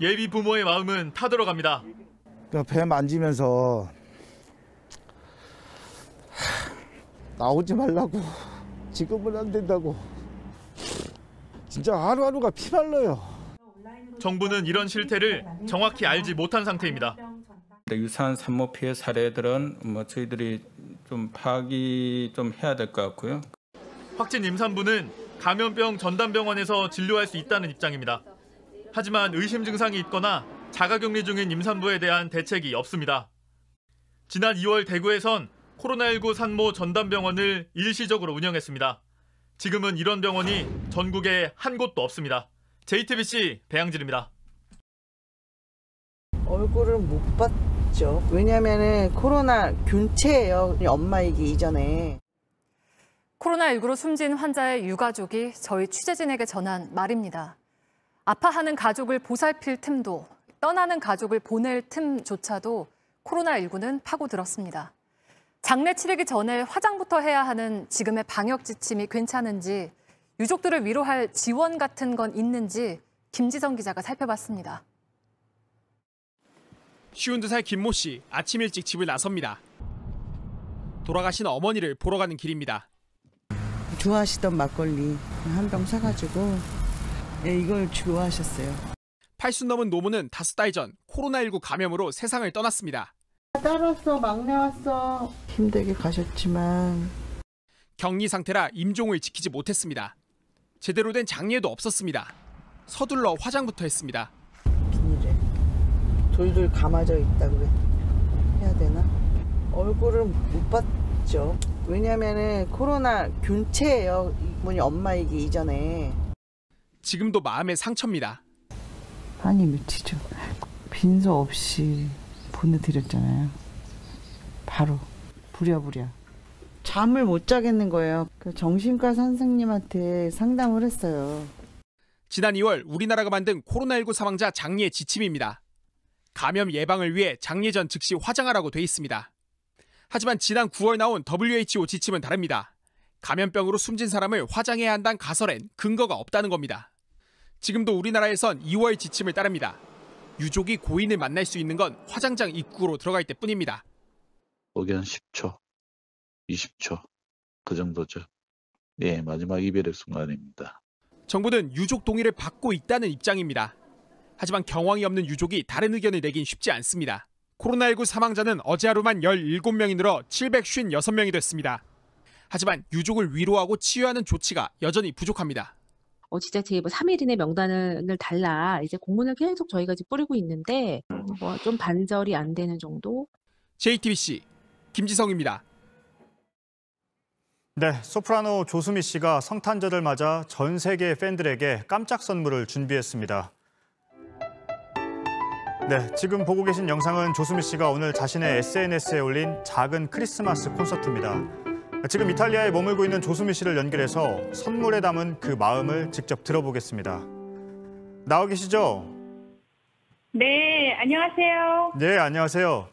예비 부모의 마음은 타들어갑니다. 배 만지면서 나오지 말라고. 지금은 안 된다고. 진짜 하루하루가 피말라요. 정부는 이런 실태를 정확히 알지 못한 상태입니다. 유사한 산모 피해 사례들은 저희들이 좀 파악이 좀 해야 될 것 같고요. 확진 임산부는 감염병 전담병원에서 진료할 수 있다는 입장입니다. 하지만 의심 증상이 있거나 자가격리 중인 임산부에 대한 대책이 없습니다. 지난 2월 대구에선 코로나19 산모 전담병원을 일시적으로 운영했습니다. 지금은 이런 병원이 전국에 한 곳도 없습니다. JTBC 배양진입니다. 얼굴을 못 봤죠. 왜냐하면 코로나 균체예요. 엄마이기 이전에. 코로나19로 숨진 환자의 유가족이 저희 취재진에게 전한 말입니다. 아파하는 가족을 보살필 틈도, 떠나는 가족을 보낼 틈조차도 코로나19는 파고들었습니다. 장례 치르기 전에 화장부터 해야 하는 지금의 방역 지침이 괜찮은지, 유족들을 위로할 지원 같은 건 있는지 김지성 기자가 살펴봤습니다. 52살 김모 씨, 아침 일찍 집을 나섭니다. 돌아가신 어머니를 보러 가는 길입니다. 좋아하시던 막걸리 한 병 사가지고 이걸 좋아하셨어요. 80 넘은 노모는 5달 전 코로나19 감염으로 세상을 떠났습니다. 딸 왔어, 막내 왔어. 힘들게 가셨지만 격리 상태라 임종을 지키지 못했습니다. 제대로 된 장례도 없었습니다. 서둘러 화장부터 했습니다. 비닐에 돌돌 감아져 있다 그래. 해야 되나? 얼굴을 못 봤죠. 왜냐면은 코로나 균체예요. 이분이 엄마이기 이전에. 지금도 마음의 상처입니다. 한이 미치죠. 빈소 없이 보내드렸잖아요. 바로 부랴부랴. 잠을 못 자겠는 거예요. 그 정신과 선생님한테 상담을 했어요. 지난 2월 우리나라가 만든 코로나19 사망자 장례 지침입니다. 감염 예방을 위해 장례 전 즉시 화장하라고 돼 있습니다. 하지만 지난 9월 나온 WHO 지침은 다릅니다. 감염병으로 숨진 사람을 화장해야 한다는 가설엔 근거가 없다는 겁니다. 지금도 우리나라에선 2월 지침을 따릅니다. 유족이 고인을 만날 수 있는 건 화장장 입구로 들어갈 때뿐입니다. 혹은 10초, 20초 그 정도죠. 예, 마지막 이별의 순간입니다. 정부는 유족 동의를 받고 있다는 입장입니다. 하지만 경황이 없는 유족이 다른 의견을 내긴 쉽지 않습니다. 코로나19 사망자는 어제 하루만 17명이 늘어 756명이 됐습니다. 하지만 유족을 위로하고 치유하는 조치가 여전히 부족합니다. 지자체에 3일 이내 명단을 달라 이제 공문을 계속 저희가 지금 뿌리고 있는데 좀 반절이 안 되는 정도. JTBC 김지성입니다. 네, 소프라노 조수미 씨가 성탄절을 맞아 전 세계 팬들에게 깜짝 선물을 준비했습니다. 네, 지금 보고 계신 영상은 조수미 씨가 오늘 자신의 SNS에 올린 작은 크리스마스 콘서트입니다. 지금 이탈리아에 머물고 있는 조수미 씨를 연결해서 선물에 담은 그 마음을 직접 들어보겠습니다. 나와 계시죠? 네, 안녕하세요. 네, 안녕하세요.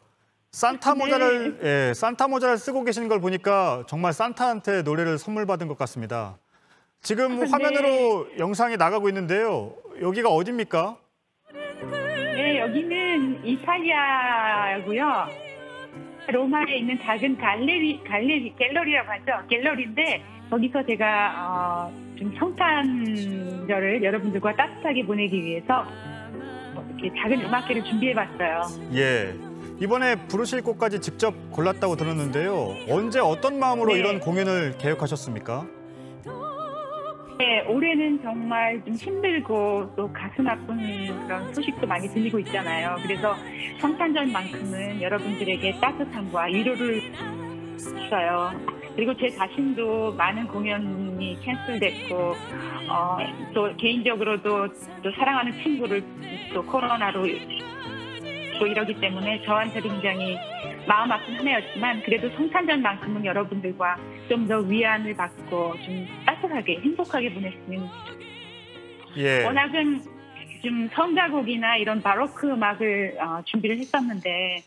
산타 모자를 산타 모자를 쓰고 계시는 걸 보니까 정말 산타한테 노래를 선물 받은 것 같습니다. 지금 화면으로 영상이 나가고 있는데요. 여기가 어디입니까? 네, 여기는 이탈리아고요. 로마에 있는 작은 갤러리라고 하죠. 갤러리인데 거기서 제가 좀 성탄절을 여러분들과 따뜻하게 보내기 위해서 이렇게 작은 음악회를 준비해봤어요. 예. 이번에 부르실 곡까지 직접 골랐다고 들었는데요. 언제 어떤 마음으로 네. 이런 공연을 계획하셨습니까? 네, 올해는 정말 좀 힘들고 또 가슴 아픈 그런 소식도 많이 들리고 있잖아요. 그래서 성탄절만큼은 여러분들에게 따뜻함과 위로를 줬어요. 그리고 제 자신도 많은 공연이 캔슬됐고 또 개인적으로도 또 사랑하는 친구를 또 코로나로 또 이러기 때문에 저한테도 굉장히 마음 아픈 한 해였지만 그래도 성탄절만큼은 여러분들과 좀 더 위안을 받고 좀 따뜻하게 행복하게 보낼 수 있는 워낙은 좀 성가곡이나 이런 바로크 음악을 준비를 했었는데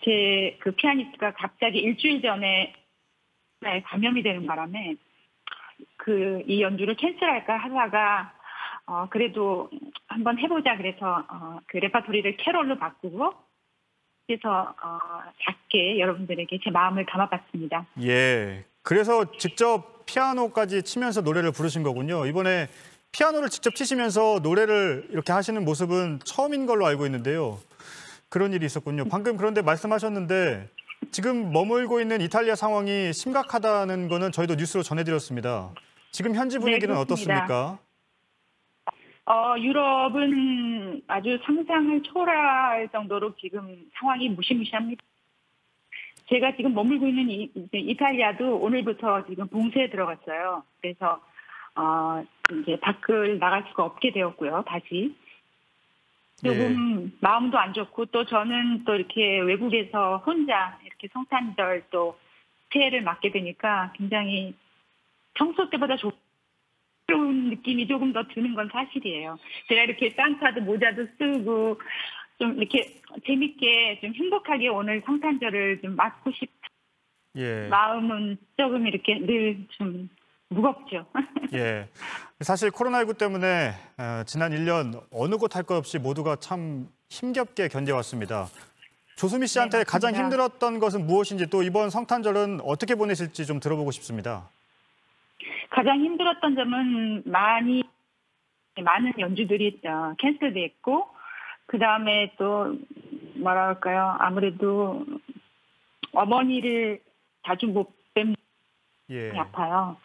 제 그 피아니스트가 갑자기 일주일 전에 감염이 되는 바람에 이 연주를 캔슬할까 하다가 그래도 한번 해보자 그래서 그 레퍼토리를 캐롤로 바꾸고 그래서 작게 여러분들에게 제 마음을 담아봤습니다. 예. 그래서 직접 피아노까지 치면서 노래를 부르신 거군요. 이번에 피아노를 직접 치시면서 노래를 이렇게 하시는 모습은 처음인 걸로 알고 있는데요. 그런 일이 있었군요. 방금 그런데 말씀하셨는데 지금 머물고 있는 이탈리아 상황이 심각하다는 거는 저희도 뉴스로 전해드렸습니다. 지금 현지 분위기는 어떻습니까? 유럽은 아주 상상을 초월할 정도로 지금 상황이 무시무시합니다. 제가 지금 머물고 있는 이탈리아도 오늘부터 지금 봉쇄에 들어갔어요. 그래서 이제 밖을 나갈 수가 없게 되었고요. 다시 조금 마음도 안 좋고 또 저는 또 이렇게 외국에서 혼자 이렇게 성탄절 또 새해를 맞게 되니까 굉장히 평소 때보다 좋은 느낌이 조금 더 드는 건 사실이에요. 제가 이렇게 산타도 모자도 쓰고 좀 이렇게 재밌게 좀 행복하게 오늘 성탄절을 좀 맞고 싶은 마음은 조금 이렇게 늘 좀 무겁죠. 예. 사실 코로나19 때문에 지난 1년 어느 곳 할 것 없이 모두가 참 힘겹게 견뎌왔습니다. 조수미 씨한테 가장 힘들었던 것은 무엇인지 또 이번 성탄절은 어떻게 보내실지 좀 들어보고 싶습니다. 가장 힘들었던 점은 많은 연주들이 캔슬됐고 그다음에 또 뭐랄까요 아무래도 어머니를 자주 못 뵈면 아파요.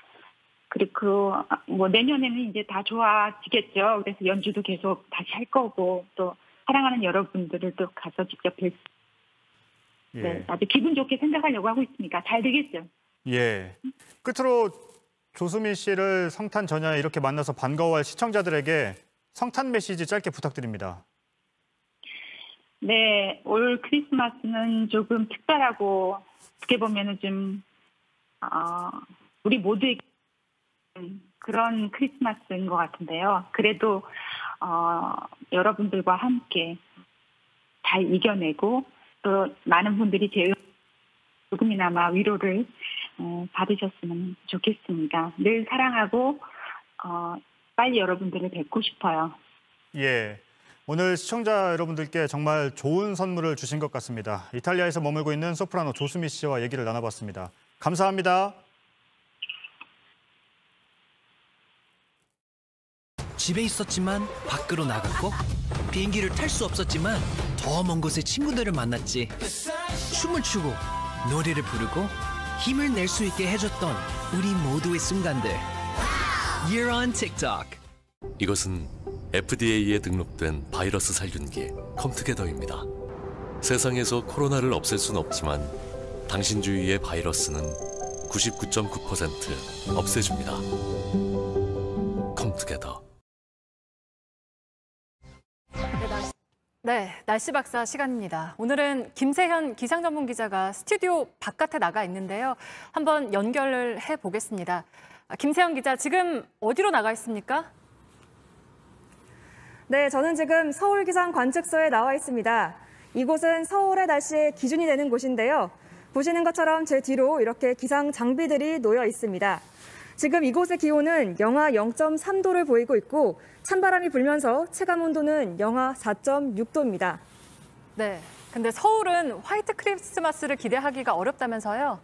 그리고 뭐 내년에는 이제 다 좋아지겠죠. 그래서 연주도 계속 다시 할 거고 또 사랑하는 여러분들을 또 가서 직접 뵐 수 아주 기분 좋게 생각하려고 하고 있으니까 잘 되겠죠. 예. 끝으로 조수미 씨를 성탄 전야에 이렇게 만나서 반가워할 시청자들에게 성탄 메시지 짧게 부탁드립니다. 네, 올 크리스마스는 조금 특별하고 어떻게 보면은 좀 우리 모두에게 그런 크리스마스인 것 같은데요. 그래도 여러분들과 함께 잘 이겨내고 또 많은 분들이 조금이나마 위로를 받으셨으면 좋겠습니다. 늘 사랑하고 빨리 여러분들을 뵙고 싶어요. 예, 오늘 시청자 여러분들께 정말 좋은 선물을 주신 것 같습니다. 이탈리아에서 머물고 있는 소프라노 조수미 씨와 얘기를 나눠봤습니다. 감사합니다. 집에 있었지만 밖으로 나갔고 비행기를 탈 수 없었지만 더 먼 곳에 친구들을 만났지. 춤을 추고 노래를 부르고 힘을 낼 수 있게 해줬던 우리 모두의 순간들. You're on TikTok. 이것은 FDA에 등록된 바이러스 살균기 컴투게더입니다. 세상에서 코로나를 없앨 순 없지만 당신 주위의 바이러스는 99.9% 없애줍니다. 컴투게더. 네, 날씨 박사 시간입니다. 오늘은 김세현 기상전문기자가 스튜디오 바깥에 나가 있는데요. 한번 연결을 해보겠습니다. 김세현 기자, 지금 어디로 나가 있습니까? 네, 저는 지금 서울기상관측소에 나와 있습니다. 이곳은 서울의 날씨의 기준이 되는 곳인데요. 보시는 것처럼 제 뒤로 이렇게 기상 장비들이 놓여 있습니다. 지금 이곳의 기온은 영하 0.3도를 보이고 있고 찬바람이 불면서 체감온도는 영하 4.6도입니다. 네, 근데 서울은 화이트 크리스마스를 기대하기가 어렵다면서요?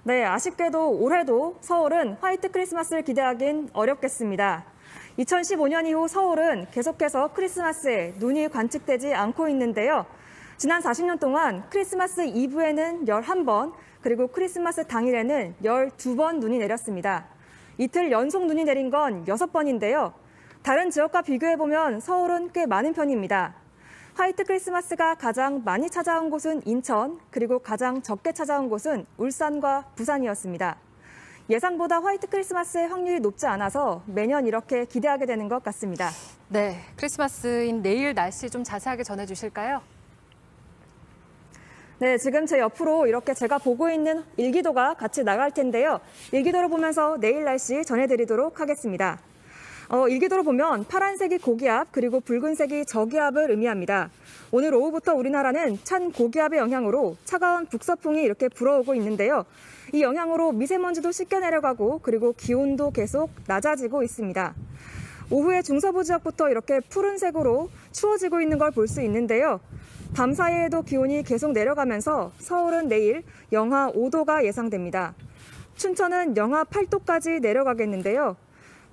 네, 아쉽게도 올해도 서울은 화이트 크리스마스를 기대하긴 어렵겠습니다. 2015년 이후 서울은 계속해서 크리스마스에 눈이 관측되지 않고 있는데요. 지난 40년 동안 크리스마스 이브에는 11번, 그리고 크리스마스 당일에는 12번 눈이 내렸습니다. 이틀 연속 눈이 내린 건 6번인데요. 다른 지역과 비교해보면 서울은 꽤 많은 편입니다. 화이트 크리스마스가 가장 많이 찾아온 곳은 인천, 그리고 가장 적게 찾아온 곳은 울산과 부산이었습니다. 예상보다 화이트 크리스마스의 확률이 높지 않아서 매년 이렇게 기대하게 되는 것 같습니다. 네, 크리스마스인 내일 날씨 좀 자세하게 전해주실까요? 네, 지금 제 옆으로 이렇게 제가 보고 있는 일기도가 같이 나갈 텐데요. 일기도를 보면서 내일 날씨 전해드리도록 하겠습니다. 일기도로 보면 파란색이 고기압, 그리고 붉은색이 저기압을 의미합니다. 오늘 오후부터 우리나라는 찬 고기압의 영향으로 차가운 북서풍이 이렇게 불어오고 있는데요. 이 영향으로 미세먼지도 씻겨 내려가고 그리고 기온도 계속 낮아지고 있습니다. 오후에 중서부 지역부터 이렇게 푸른색으로 추워지고 있는 걸 볼 수 있는데요. 밤 사이에도 기온이 계속 내려가면서 서울은 내일 영하 5도가 예상됩니다. 춘천은 영하 8도까지 내려가겠는데요.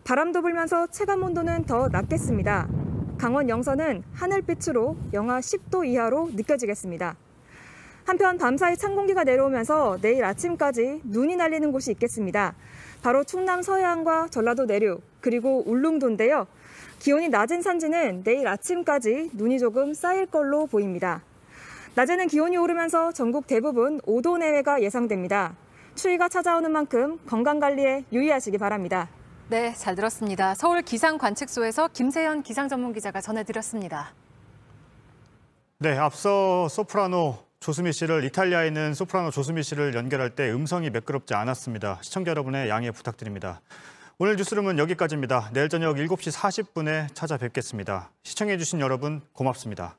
바람도 불면서 체감온도는 더 낮겠습니다. 강원 영서는 하늘빛으로 영하 10도 이하로 느껴지겠습니다. 한편 밤사이 찬 공기가 내려오면서 내일 아침까지 눈이 날리는 곳이 있겠습니다. 바로 충남 서해안과 전라도 내륙, 그리고 울릉도인데요. 기온이 낮은 산지는 내일 아침까지 눈이 조금 쌓일 걸로 보입니다. 낮에는 기온이 오르면서 전국 대부분 5도 내외가 예상됩니다. 추위가 찾아오는 만큼 건강관리에 유의하시기 바랍니다. 네, 잘 들었습니다. 서울 기상관측소에서 김세현 기상전문기자가 전해드렸습니다. 네, 앞서 소프라노 조수미 씨를 이탈리아에 있는 소프라노 조수미 씨를 연결할 때 음성이 매끄럽지 않았습니다. 시청자 여러분의 양해 부탁드립니다. 오늘 뉴스룸은 여기까지입니다. 내일 저녁 7시 40분에 찾아뵙겠습니다. 시청해주신 여러분 고맙습니다.